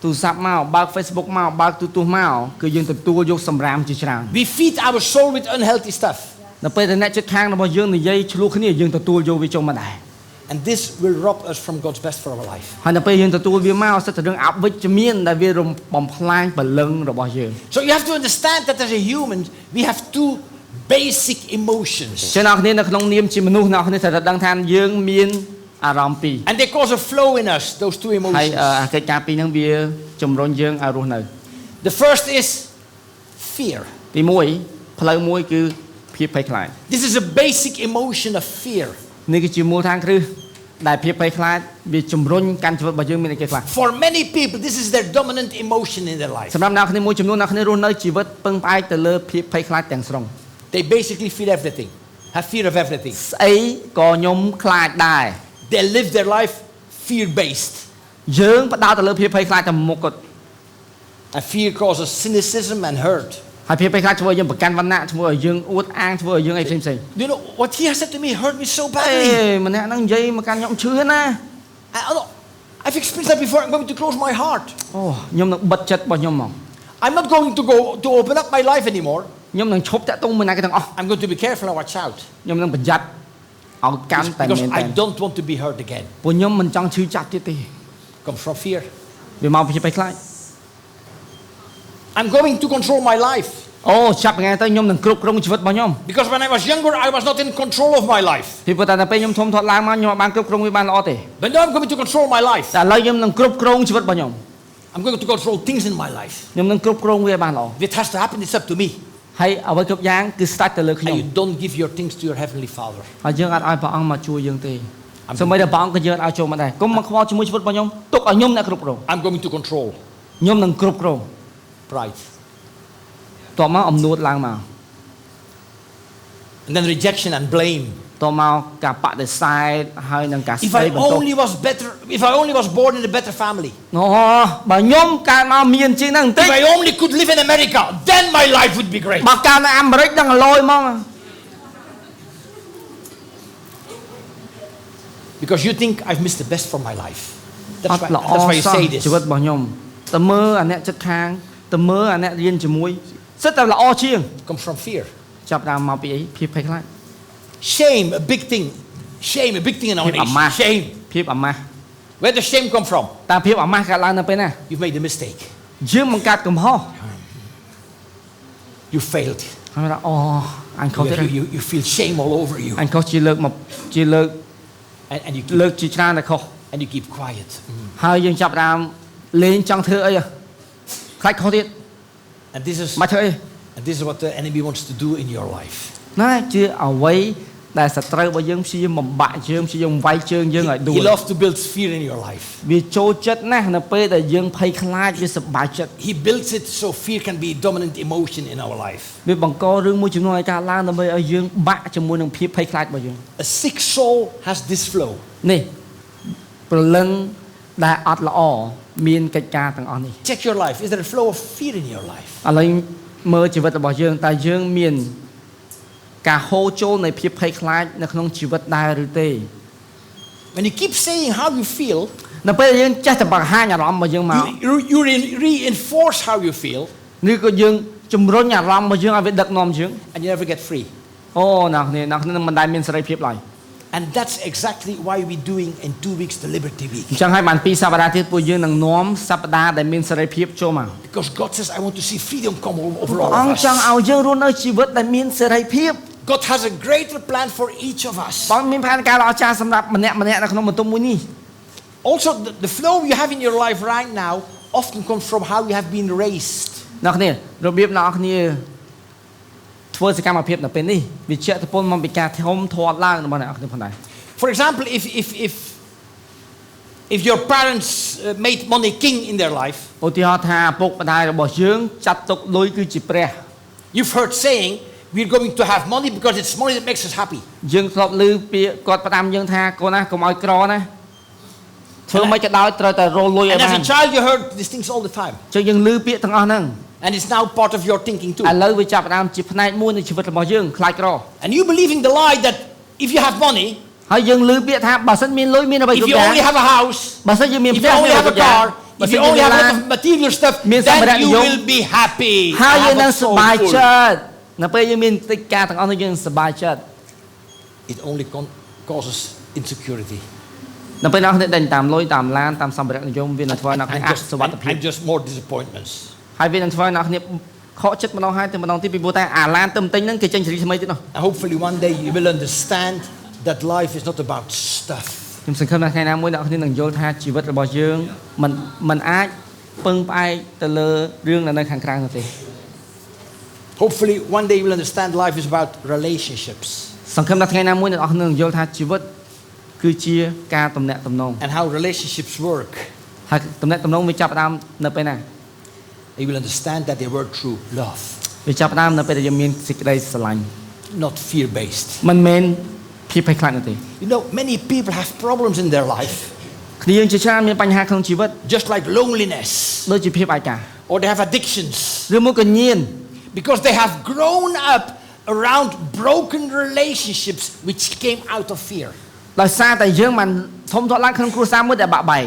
ទូរស័ព្ទមកបើក Facebook មកបើកទូរទស្សន៍មកគឺយើងទទួលយកសម្រាមជាច្រើន We feed our soul with unhealthy stuff. ដល់ពេលដែលអ្នកជិតខាងរបស់យើងនិយាយឆ្លោះគ្នាយើងទទួលយកវាចូលមកដែរ And this will rob us from God's best for our life. ហើយដល់ពេលយើងទទួលវាមកសិតតែរឿងអវិជ្ជមានដែលវាបំផ្លាញព្រលឹងរបស់យើង So you have to understand that as a human, we have two basic emotions. ចឹងអ្នកគ្នានៅក្នុងនាមជាមនុស្សអ្នកគ្នាត្រូវតែដឹងថាយើងមានអារម្មណ៍ពីរ And they cause a flow in us, those two ហើយ emotions. កិច្ចការពីរហ្នឹងវាជំរុញយើងឲ្យរស់នៅ The first is fear. ទី1ផ្លូវមួយគឺភាពភ័យខ្លាច This is a basic emotion of fear. នេះគឺជាមូលដ្ឋានគ្រឹះដែលភាពភ័យខ្លាចវាជំរុញកាន់ជីវិតរបស់យើងមានអីគេខ្លះ For many people, this is their dominant emotion in their life. សម្រាប់អ្នកគ្នាមួយចំនួនអ្នកគ្នារស់នៅជីវិតពឹងផ្អែកទៅលើភាពភ័យខ្លាចទាំងស្រុង They basically fear everything, have fear of everything. ស្អីក៏ខ្ញុំខ្លាចដែរ They live their life fear-based. យើងផ្ដោតទៅលើភាពភ័យខ្លាចតែមុខគាត់ And fear causes cynicism and hurt. ហើយភាពភ័យខ្លាចធ្វើឲ្យយើងប្រកាន់វណ្ណៈធ្វើឲ្យយើងអួតអាងធ្វើឲ្យយើងអីផ្សេង You know, what he has said to me hurt me so អេ badly. ម្នាក់ហ្នឹងនិយាយមកកាន់ខ្ញុំឈឺណា I've experienced that before. I'm going to close my heart. អូខ្ញុំនឹងបិទចិត្តរបស់ខ្ញុំមក I'm not going to go to open up my life anymore. ខ្ញុំនឹងឈប់តាក់ទងមួយណាគេទាំងអស់ I'm going to be careful and watch out. ខ្ញុំនឹងប្រយ័ត្នឲ្យកាន់តែ Because មែនតើ I don't want to be hurt again. ព្រោះខ្ញុំមិនចង់ឈឺចាប់ទៀតទេ Comes from fear. វាមកពីភាពភ័យខ្លាច I'm going to control my life. អូចាប់ថ្ងៃទៅខ្ញុំនឹងគ្រប់គ្រងជីវិតរបស់ខ្ញុំ Because when I was younger, I was not in control of my life. ពីព្រោះតែពេលខ្ញុំធំធាត់ឡើងមកខ្ញុំអាចបានគ្រប់គ្រងវាបានល្អទេ But now I'm going to control my life. តែឥឡូវខ្ញុំនឹងគ្រប់គ្រងជីវិតរបស់ខ្ញុំ I'm going to control things in my life. ខ្ញុំនឹងគ្រប់គ្រងវាបានល្អ It has to happen. It's up to me. ហើយអ្វីគ្រប់យ៉ាងគឺស្ដេចទៅលើខ្ញុំ And you don't give your things to your heavenly Father. ហើយយើងអាចឲ្យព្រះអង្គមកជួយយើងទេសូម្បីតែព្រះអង្គក៏យើងអាចចូលមកដែរកុំមកខ្វល់ជាមួយជីវិតរបស់ខ្ញុំទុកឲ្យខ្ញុំអ្នកគ្រប់គ្រង I'm going to control. ខ្ញុំនឹងគ្រប់គ្រង Pride. តោះមកអំនួតឡើងមក And then rejection and blame. តោះមកការបដិសេធហើយនឹងការ If ស្ដី I បន្ទោស only was better, if I only was born in a better family. អូបើខ្ញុំកើតមកមានជាងហ្នឹងបន្តិច If I only could live in America, then my life would be great. បើកើតនៅអាមេរិកដល់ឡយហ្មង Because you think I've missed the best from my life. អត់ល្អ That's why you សោះ say this. ជីវិតរបស់ខ្ញុំតើមើលអាអ្នកចិត្តខាងតើមើលអាអ្នករៀនជាមួយសិតតែល្អជាង Comes from fear. ចាប់ដើមមកពីអីភាពភ័យខ្លាច Shame, a big thing. Shame, a big thing in our ភាពអា nation. ម៉ាស់ Shame. ភាពអាម៉ាស់ Where does shame come from? តើភាពអាម៉ាស់កើតឡើងនៅពេលណា You've made a mistake. យើងបង្កើតកំហុស You failed. ហើយថាអូអញខុសទៀត You feel shame all over you. អញខុសជាលើកមកជាលើក And you លើកជាច្រើនតែខុស keep quiet. ហើយយើងចាប់ដើមលេងចង់ធ្វើអីខ្លាចខុសទៀត And this is មកធ្វើអី and this is what the enemy wants to do in your life. ណាជាអ្វីដែលសត្រូវរបស់យើងព្យាយាមបំបាក់យើងព្យាយាមវាយជើងយើងឲ្យដួល He loves to build fear in your life. វាចូលចិត្តណាស់នៅពេលដែលយើងភ័យខ្លាចវាសប្បាយចិត្ត He builds it so fear can be a dominant emotion in our life. វាបង្ករឿងមួយចំនួនឲ្យកើតឡើងដើម្បីឲ្យយើងបាក់ជាមួយនឹងភាពភ័យខ្លាចរបស់យើង A sick soul has this flow. នេះព្រលឹងដែលអត់ល្អមានកិច្ចការទាំងអស់នេះ Check your life. Is there a flow of fear in your life? ឥឡូវមើលជីវិតរបស់យើងតើយើងមានការហូរចូលនៃភាពភ័យខ្លាចនៅក្នុងជីវិតដែរឬទេ When you keep saying how you feel, នៅពេលយើងចេះតែបង្ហាញអារម្មណ៍របស់យើងមក you reinforce how you feel, នេះក៏យើងជំរុញអារម្មណ៍របស់យើងឲ្យវាដឹកនាំយើង and you never get free. អូអ្នកគ្នាមិនដែលមានសេរីភាពឡើយ And that's exactly why we're doing in 2 weeks the Liberty Week. អញ្ចឹងហើយបាន2សប្តាហ៍ទៀតពួកយើងនឹងនាំសប្តាហ៍ដែលមានសេរីភាពចូលមក Because God says, I want to see freedom come over ព្រះ all អង្គ of ចង់ us. ឲ្យយើងរស់នៅជីវិតដែលមានសេរីភាព God has a greater plan for each of us. ព្រះអង្គមានផែនការដ៏អស្ចារ្យសម្រាប់ម្នាក់ៗនៅក្នុងបន្ទប់មួយនេះ Also, the flow you have in your life right now often comes from how you have been raised. អ្នកគ្នារបៀបអ្នកគ្នាធ្វើសកម្មភាពនៅពេលនេះវាជាក់ទៅពលមកពីការធំធាត់ឡើងរបស់អ្នកគ្នាផងដែរ For example, if your parents made money king in their life, ឧទាហរណ៍ថាឪពុកម្ដាយរបស់យើងចាត់ទុកលុយគឺជាព្រះ you've heard saying, we're going to have money because it's money that makes us happy. យើងធ្លាប់ឮពាក្យគាត់ផ្ដាំយើងថាកូនណាកុំឲ្យក្រណាធ្វើមិនក៏ដោយត្រូវតែរលលុយឲ្យ And បាន as a child, you heard these things all the time. ចឹងយើងឮពាក្យទាំងអស់ហ្នឹង And it's now part of your thinking too. ឥឡូវវាចាប់ផ្ដើមជាផ្នែកមួយនៃជីវិតរបស់យើងខ្លាចក្រ And you believing the lie that if you have money, ហើយយើងឮពាក្យថាបើសិនមានលុយមានអ្វី if គ្រប់ you យ៉ាង only have a house, បើសិនយើងមាន if ផ្ទះ you មាន only អ្វី have គ្រប់ a យ៉ាង car, បើ if សិន you យើង only មាន have a ឡា lot ន of material stuff, មានសម្ភារៈ then និ you យម will be happy. ហើយយើង Have នឹង a ស soul ប្បាយ full. ចិត្តនៅពេលយើងមានកិច្ចការទាំងអស់នោះយើងសប្បាយចិត្ត It only causes insecurity. នៅពេលអ្នកដេញតាមលុយតាមឡានតាមសម្ភារៈនិយមវានឹងធ្វើឲ្យអ្នកអសុវត្ថិភាព And just more disappointments. ហើយវានឹងធ្វើឲ្យអ្នក ខកចិត្តម្ដងហើយទៅម្ដងទៀតពីព្រោះតែអាឡានទៅទិញហ្នឹងគេចេញសេរីថ្មីទៀតនោះ And hopefully one day you will understand that life is not about stuff. ខ្ញុំសង្ឃឹមថាថ្ងៃណាមួយអ្នកនរនឹងយល់ថាជីវិតរបស់យើងមិនអាចពឹងផ្អែកទៅលើរឿងនៅខាងក្រៅនោះទេ Hopefully one day you will understand life is about relationships. សង្ឃឹមថាថ្ងៃណាមួយអ្នកនរនឹងយល់ថាជីវិតគឺជាការទំនាក់ទំនង And how relationships work. ហើយទំនាក់ទំនងវាចាប់ផ្ដើមនៅពេលណា You will understand that they work through love, វាចាប់ផ្ដើមនៅពេលដែលយើងមានសេចក្តីស្រឡាញ់ not fear-based. មិនមែនភាពភ័យខ្លាចនោះទេ You know, many people have problems in their life, គ្នាយើងជាច្រើនមានបញ្ហាក្នុងជីវិត just like loneliness, ដូចជាភាពឯកា or they have addictions, ឬមួយក៏ញៀន because they have grown up around broken relationships which came out of fear. ដោយសារតែយើងមិនធំធាត់ឡើងក្នុងគ្រួសារមួយដែលបាក់បែក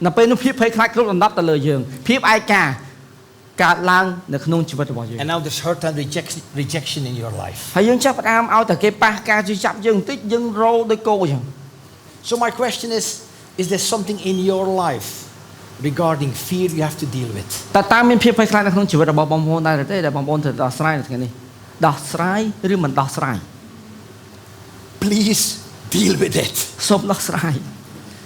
នៅពេលនោះភាពភ័យខ្លាចគ្រប់លំដាប់ទៅលើយើងភាពឯកាកើតឡើងនៅក្នុងជីវិតរបស់យើង And now there's hurt and rejection in your life. ហើយយើងចាប់ផ្ដើមឲ្យតែគេប៉ះការជឿចាប់យើងបន្តិចយើងរោដូចគោអញ្ចឹង So my question is there something in your life regarding fear you have to deal with? តើមានភាពភ័យខ្លាចនៅក្នុងជីវិតរបស់បងប្អូនដែរទេដែលបងប្អូនត្រូវដោះស្រាយនៅថ្ងៃនេះដោះស្រាយឬមិនដោះស្រាយ Please deal with it. សូមដោះស្រាយ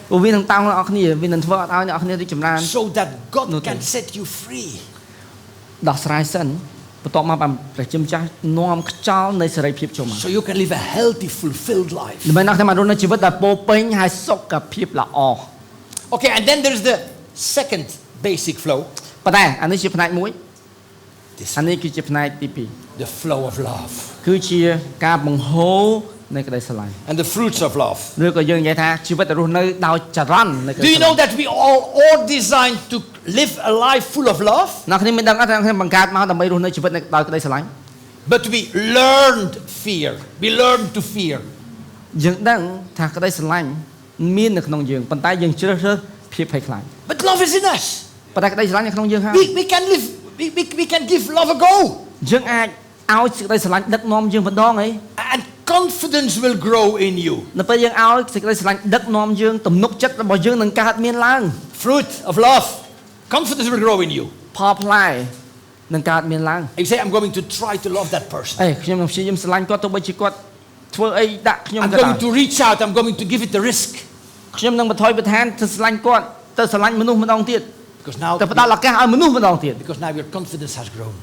ព្រោះវានឹងតោងអ្នកនរគ្នាវានឹងធ្វើឲ្យអ្នកនរគ្នារីកចម្រើន So that God can set you free. ដោះស្រាយសិនបន្ទាប់មកបានព្រះជាម្ចាស់នាំខ្យល់នៃសេរីភាពចូលមក So you can live a healthy, fulfilled life. ដើម្បីអ្នកខ្ញុំបានរស់នៅជីវិតដែលពោពេញហើយសុខភាពល្អ Okay, and then there's the second basic flow. ប៉ុន្តែអានេះជាផ្នែកមួយ This អានេះគឺជាផ្នែកទី the flow of love 2គឺជាការបង្ហូរនៃក្តីស្រឡាញ់ and the fruits of love. ឬក៏យើងនិយាយថាជីវិតដែលរស់នៅដោយចរន្តនៃក្តី Do you ស្រឡា know ញ់ that we all designed to live a life full of love? អ្នកខ្ញុំមានដឹងថាខ្ញុំបង្កើតមកដើម្បីរស់នៅជីវិតដោយក្តីស្រឡាញ់ But we learned fear. We learned to fear. យើងដឹងថាក្តីស្រឡាញ់មាននៅក្នុងយើងប៉ុន្តែយើងជ្រើសរើសភាពភ័យខ្លាច But love is in us. ប៉ុន្តែក្តីស្រឡាញ់នៅក្នុងយើងហើយ We can live. We can give love a go. យើងអាចឲ្យសេចក្តីស្រឡាញ់ដឹកនាំយើងម្ដងអី And confidence will grow in you. នៅពេលយើងឲ្យសេចក្តីស្រឡាញ់ដឹកនាំយើងទំនុកចិត្តរបស់យើងនឹងកើតមានឡើង Fruit of love. Confidence will grow in you. ផលផ្លែនឹងកើតមានឡើង You say, I'm going to try to love that person. ខ្ញុំនឹងព្យាយាមស្រឡាញ់គាត់ទោះបីជាគាត់ធ្វើអីដាក់ខ្ញុំ I'm ក៏ដោយ going to reach out. I'm going to give it the risk. ខ្ញុំនឹងបន្ថយបន្ថែមទៅស្រឡាញ់គាត់ទៅស្រឡាញ់មនុស្សម្ដងទៀត Because now, ទៅផ្ដល់ឱកាសឲ្យមនុស្សម្ដងទៀត because now your confidence has grown.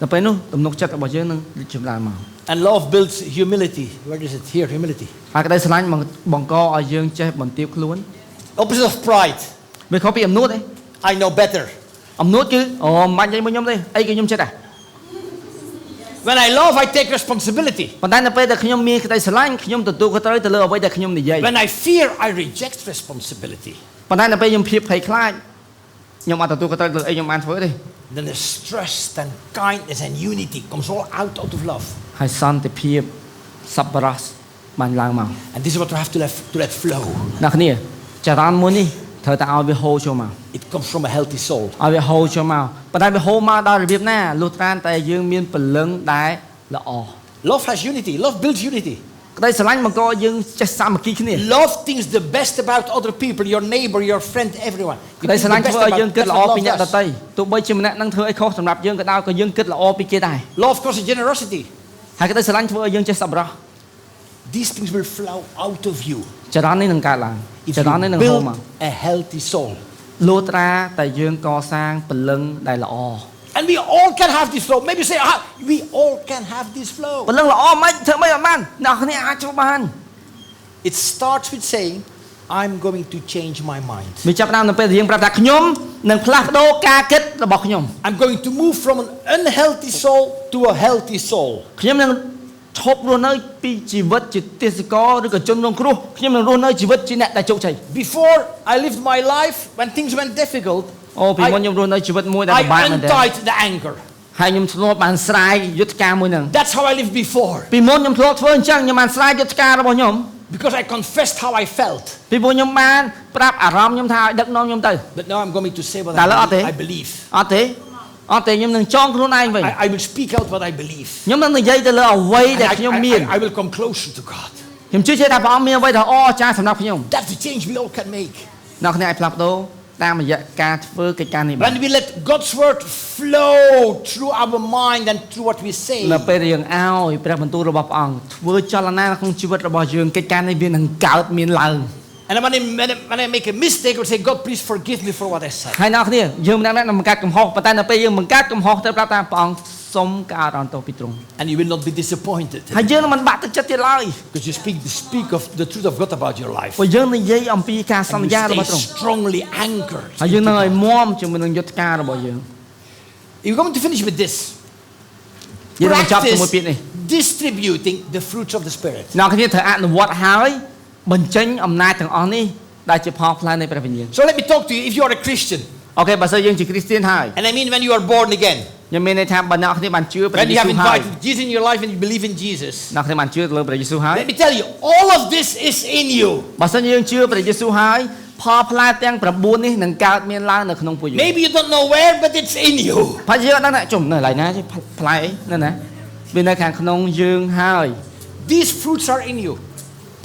នៅពេលនោះទំនុកចិត្តរបស់យើងនឹងរីកចម្រើនមក And love builds humility. Where is it? Here, humility. ហើយក្តីស្រឡាញ់បង្កឲ្យយើងចេះបន្ទាបខ្លួន Opposite of pride. វាខុសពីអំនួតទេ I know better. អំនួតគឺអូមិនបាច់និយាយមួយខ្ញុំទេអីក៏ខ្ញុំចិត្តដែរ When I love, I take responsibility. ប៉ុន្តែនៅពេលដែលខ្ញុំមានក្តីស្រឡាញ់ខ្ញុំទទួលខុសត្រូវទៅលើអ្វីដែលខ្ញុំនិយាយ When I fear, I reject responsibility. ប៉ុន្តែនៅពេលខ្ញុំភាពភ័យខ្លាចខ្ញុំអត់ទទួលខុសត្រូវលើអីខ្ញុំបានធ្វើទេ Then the trust and kindness and unity comes all out of love. ហើយសន្តិភាពសប្បុរសបានឡើងមក And this is what we have to let flow. អ្នកគ្នាចរន្តមួយនេះត្រូវតែឲ្យវាហូរចូលមក It comes from a healthy soul. ឲ្យវាហូរចូលមកប៉ុន្តែវាហូរមកដល់របៀបណាលុះត្រានតែយើងមានពលឹងដែលល្អ Love has unity. Love builds unity. ក្តីស្រឡាញ់បង្កឲ្យយើងចេះសាមគ្គីគ្នា Love thinks the best about other people, your neighbor, your friend, everyone. ក្តីស្រឡាញ់ធ្វើឲ្យយើងគិតល្អពីអ្នកដទៃទោះបីជាម្នាក់នឹងធ្វើអីខុសសម្រាប់យើងក៏ដោយក៏យើងគិតល្អពីគេដែរ Love causes generosity. ហើយក្តីស្រឡាញ់ធ្វើឲ្យយើងចេះសប្បុរស These things will flow out of you ចរន្តនេះនឹងកើតឡើង if ចរន្តនេះ you នឹងហូរ build មក a healthy soul. លុះត្រាតែយើងកសាងពលឹងដែលល្អ And we all can have this flow. Maybe say, we all can have this flow. ពលឹងល្អមិនធ្វើមិនបានអ្នកគ្នាអាចធ្វើបាន It starts with saying, I'm going to change my mind. វាចាប់ផ្ដើមនៅពេលយើងប្រាប់ថាខ្ញុំនឹងផ្លាស់ប្ដូរការគិតរបស់ខ្ញុំ I'm going to move from an unhealthy soul to a healthy soul. ខ្ញុំនឹងឈប់រស់នៅពីជីវិតជាទេសចរឬក៏ជនរងគ្រោះខ្ញុំនឹងរស់នៅជីវិតជាអ្នកដែលជោគជ័យ Before I lived my life, when things went difficult, អូពីមុនខ្ញុំរស់នៅជីវិតមួយដែលពិបាក I មែនទេ untied the anger. ហើយខ្ញុំធ្លាប់បានស្រាយយុទ្ធការមួយហ្នឹង That's how I lived before. ពីមុនខ្ញុំធ្លាប់ធ្វើអញ្ចឹងខ្ញុំបានស្រាយយុទ្ធការរបស់ខ្ញុំ Because I confessed how I felt. ពីព្រោះខ្ញុំបានប្រាប់អារម្មណ៍ខ្ញុំថាឲ្យដឹកនាំខ្ញុំទៅ But now I'm going to say what I believe. អត់ទេខ្ញុំនឹងចងខ្លួនឯងវិញ I will speak out what I believe. ខ្ញុំនឹងនិយាយទៅលើអ្វីដែលខ្ញុំមាន I will come closer to God. ខ្ញុំជឿជាក់ថាព្រះអង្គមានអ្វីដែលអស្ចារ្យសម្រាប់ខ្ញុំ That's the change we all can make. អ្នកគ្នាអាចផ្លាស់ប្ដូរ តាមរយៈការធ្វើកិច្ចការនេះ When we let God's word flow through our mind and through what we say. នៅពេលយើងឲ្យព្រះបន្ទូលរបស់ព្រះអង្គធ្វើចលនាក្នុងជីវិតរបស់យើងកិច្ចការនេះវានឹងកើតមានឡើង And when I make a mistake, I would say, God, please forgive me for what I said. ហើយអ្នកគ្នាយើងមិនដឹងបង្កើតកំហុសប៉ុន្តែនៅពេលយើងបង្កើតកំហុសទៅប្រាប់ថាព្រះអង្គសូមការអត់ទោសពីទ្រង់ And you will not be disappointed. ហើយយើងនឹងមិនបាក់ទឹកចិត្តទៀតឡើយ Because you speak of the truth of God about your life. ព្រោះយើងនិយាយអំពីការស And ន្យា you របស់ stay ទ្រង់ strongly anchored. ហើយយើងនឹងឲ្យមាំជាមួយនឹងយុទ្ធការរបស់យើង You're going to finish with this. យើងនឹងបញ្ចប់ជាមួយពាក្យនេះ Distributing the fruits of the Spirit. អ្នកគ្នាត្រូវអនុវត្តហើយបញ្ចេញអំណាចទាំងអស់នេះដែលជាផលផ្លែនៃព្រះវិញ្ញាណ So let me talk to you. If you are a Christian, អូខេបើសិនយើងជាគ្រីស្ទានហើយ and I mean when you are born again, ខ្ញុំមានន័យថាបើអ្នកគ្នាបានជឿព្រះ when យេ you have ស៊ូវហើយ invited Jesus in your life and you believe in Jesus, អ្នកគ្នាបានជឿទៅលើព្រះយេស៊ូវហើយ let me tell you, all of this is in you. បើសិនយើងជឿព្រះយេស៊ូវហើយផលផ្លែទាំង9នេះនឹងកើតមានឡើងនៅក្នុងពួកយើង Maybe you don't know where, but it's in you. បើយើងអត់ដឹងថាចំនៅកន្លែងណាទេផ្លែអីនៅណាវានៅខាងក្នុងយើងហើយ These fruits are in you.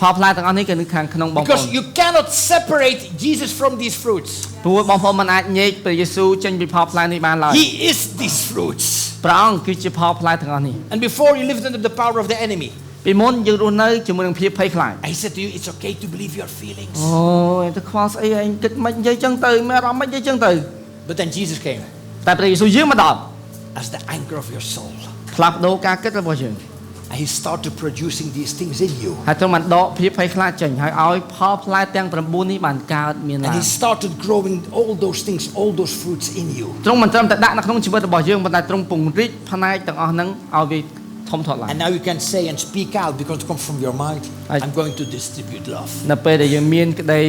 ផលផ្លែទាំងអស់នេះគឺនៅខាងក្នុងបងប្អូន Because you cannot separate Jesus from these fruits. ព្រោះបងប្អូនមិនអាចញែកព្រះយេស៊ូវចេញពីផលផ្លែនេះបានឡើយ He is these fruits. ព្រះអង្គគឺជាផលផ្លែទាំងអស់នេះ And before you lived under the power of the enemy, ពីមុនយើងរស់នៅជាមួយនឹងភាពភ័យខ្លាច I said to you, it's okay to believe your feelings. អូយទៅខ្វល់ស្អីឯងគិតមិននិយាយចឹងទៅមានអារម្មណ៍មិននិយាយចឹងទៅ But then Jesus came តែព្រះយេស៊ូវយាងមកដល់ as the anchor of your soul. ផ្លាស់ប្ដូរការគិតរបស់យើង And he started producing these things in you. ហើយទ្រង់បានដកភាពភ័យខ្លាចចេញហើយឲ្យផលផ្លែទាំង9នេះបានកើតមានឡើង And he started growing all those things, all those fruits in you. ទ្រង់មិនត្រឹមតែដាក់នៅក្នុងជីវិតរបស់យើងប៉ុន្តែទ្រង់ពង្រីកផ្នែកទាំងអស់ហ្នឹងឲ្យវាធំធាត់ឡើង And now you can say and speak out because it comes from your mind. I'm going to distribute love. នៅពេលដែលយើងមានក្តី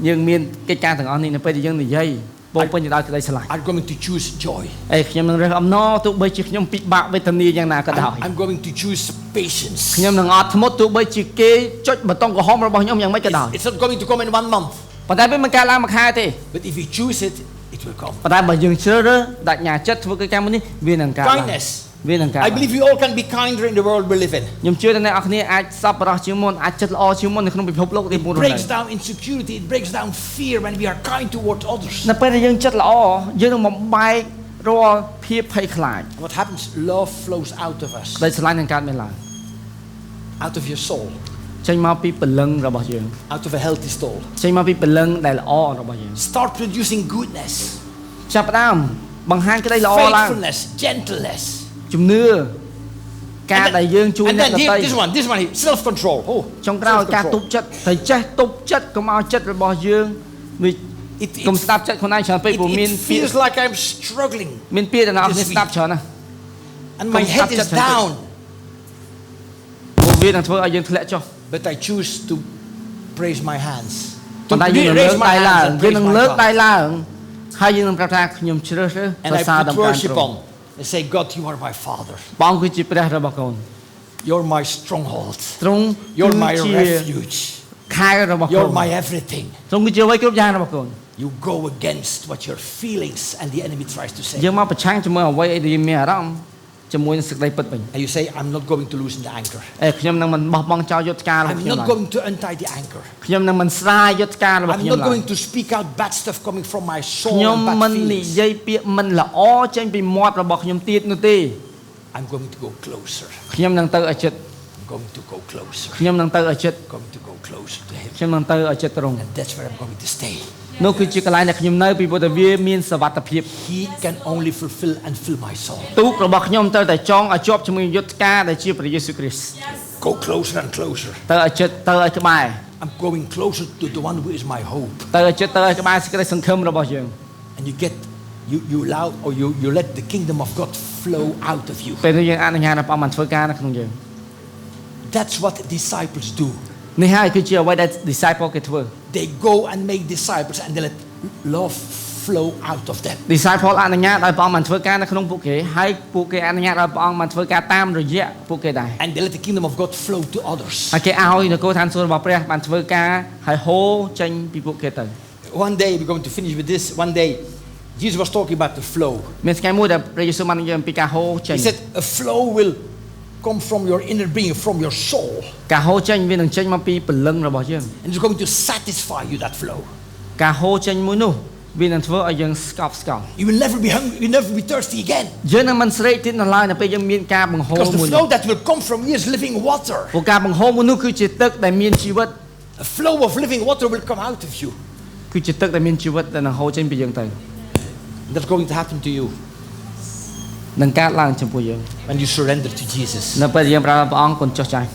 យើងមានកិច្ចការទាំងអស់នេះនៅពេលដែលយើងនិយាយបងពេញទៅដោយក្តីស្រឡាញ់ I'm going to choose joy. អេខ្ញុំនឹងរើសអំណរទោះបីជាខ្ញុំពិបាកវេទនាយ៉ាងណាក៏ដោយ I'm going to choose patience. ខ្ញុំនឹងអត់ធ្មត់ទោះបីជាគេចុចបតុងក្រហមរបស់ខ្ញុំយ៉ាងម៉េចក៏ដោយ It's not going to come in 1 month. ប៉ុន្តែវាមិនកើតឡើងមួយខែទេ But if you choose it, it will come. ប៉ុន្តែបើយើងជ្រើសរើសបញ្ញាចិត្តធ្វើកិច្ចការមួយនេះវានឹងកើតឡើង Kindness. វានឹងកើត I believe we all can be kinder in the world we live in. ខ្ញុំជឿថាអ្នកនរគ្នាអាចសប្បុរសជាងមុនអាចចិត្តល្អជាងមុននៅក្នុងពិភពលោកទី It មុន breaks down insecurity. It breaks down fear when we are kind towards others. នៅពេលដែលយើងចិត្តល្អយើងនឹងបំបែករាល់ភាពភ័យខ្លាច What happens? Love flows out of us, ដែលស្រឡាញ់នឹងកើតមានឡើង out of your soul, ចេញមកពីព្រលឹងរបស់យើង out of a healthy soul. ចេញមកពីព្រលឹងដែលល្អរបស់យើង Start producing goodness, ចាប់ផ្ដើមបង្ហាញក្តីល្អឡើង faithfulness, gentleness. ជំនឿការដែលយើងជួយ And អ្នក then ដ here, ទៃ this one here, self-control. Oh, ចុងក្រោយការទប់ self-control. ចិត្តត្រូវចេះទប់ចិត្តកុំឲ្យចិត្តរបស់យើងវាកុំស្ដាប់ចិត្តខ្លួនឯងច្រើនពេកព្រោះមាន It ពាក្យ feels like I'm struggling មានពាក្យដែលអ្នកគ្នាស្ដាប់ច្រើនណាស់ and my head is down, ព្រោះវានឹងធ្វើឲ្យយើងធ្លាក់ចុះ but I choose to raise my hands. ប៉ុន្តែយើងនឹងលើក raise my ដៃឡើង hands and យើង praise នឹង my លើក God. ដៃឡើងហើយយើងនឹងប្រាប់ថាខ្ញុំជ្រើសរើស And សរ I សើរ put ដល់ព្រះ worship ទ្រង់ on and say, God, you are my Father. បងគឺជាព្រះរបស់កូន You're my stronghold. ទ្រង់ You're my គឺជា refuge. ខែរបស់កូ You're ន my everything. ទ្រង់គឺជាអ្វីគ្រប់យ៉ាងរបស់កូន You go against what your feelings and the enemy tries to say. យើងមកប្រឆាំងជាមួយអ្វីដែលមានអារម្មណ៍ជាមួយនឹងសេចក្តីពិតវិញ And you say, I'm not going to loosen the anchor. អេខ្ញុំនឹងមិនបោះបង់ចោលយុទ្ធការរបស់ I'm ខ្ញុំ not ឡើយ going to untie the anchor. ខ្ញុំនឹងមិនស្រាយយុទ្ធការរបស់ I'm ខ្ញុំ not ឡើយ going to speak out bad stuff coming from my soul ខ្ញុំ and មិន bad និ feelings. យាយពាក្យមិនល្អចេញពីមាត់របស់ខ្ញុំទៀតនោះទេ I'm going to go closer. ខ្ញុំនឹងទៅឲ្យចិត្ត I'm going to go closer. ខ្ញុំនឹងទៅឲ្យចិត្ត I'm going to go closer to him. ខ្ញុំនឹងទៅឲ្យចិត្តទ្រង់ And that's where I'm going to stay. នោះគឺជាកន្លែងដែលខ្ញុំនៅពីព្រោះតែវាមានសុវត្ថិភាព He can only fulfill and fill my soul. ទូករបស់ខ្ញុំត្រូវតែចងឲ្យជាប់ជាមួយយុទ្ធការដែលជាព្រះយេស៊ូវគ្រីស្ទ Go closer and closer. ទៅឲ្យចិត្តទៅឲ្យក្បែរ I'm going closer to the one who is my hope. ទៅឲ្យចិត្តទៅឲ្យក្បែរសេចក្តីសង្ឃឹមរបស់យើង And you allow or you let the kingdom of God flow out of you. ពេលនេះយើងអនុញ្ញាតឲ្យព្រះអង្គបានធ្វើការនៅក្នុងយើង That's what disciples do. នេះហើយគឺជាអ្វីដែល disciple គេធ្វើ They go and make disciples and they let love flow out of them. disciple អនុញ្ញាតឲ្យព្រះអង្គបានធ្វើការនៅក្នុងពួកគេហើយពួកគេអនុញ្ញាតឲ្យព្រះអង្គបានធ្វើការតាមរយៈពួកគេដែរ And they let the kingdom of God flow to others. ហើយគេឲ្យនគរឋានសួគ៌របស់ព្រះបានធ្វើការហើយហូរចេញពីពួកគេទៅ One day we're going to finish with this. One day Jesus was talking about the flow. មានថ្ងៃមួយដែលព្រះយេស៊ូវបាននិយាយអំពីការហូរចេញ He said a flow will come from your inner being, from your soul. ការហូរចេញវានឹងចេញមកពីព្រលឹងរបស់យើង And it's going to satisfy you, that flow. ការហូរចេញមួយនោះ វានឹងធ្វើឲ្យយើងស្កប់ស្កល់ You will never be hungry, you will never be thirsty again. យើងនឹងមិនស្រេកទៀតនៅឡើយនៅពេលយើងមានការបង្ហូរ Because មួយ the flow that will come from you is living water. ព្រោះការបង្ហូរមួយនោះគឺជាទឹកដែលមានជីវិត A flow of living water will come out of you. គឺជាទឹកដែលមានជីវិតដែលនឹងហូរចេញពីយើងទៅ That's going to happen to you នឹងកើតឡើងចំពោះយើង when you surrender to Jesus. នៅពេលយើងប្រើព្រះអង្គគុណចុះចាស់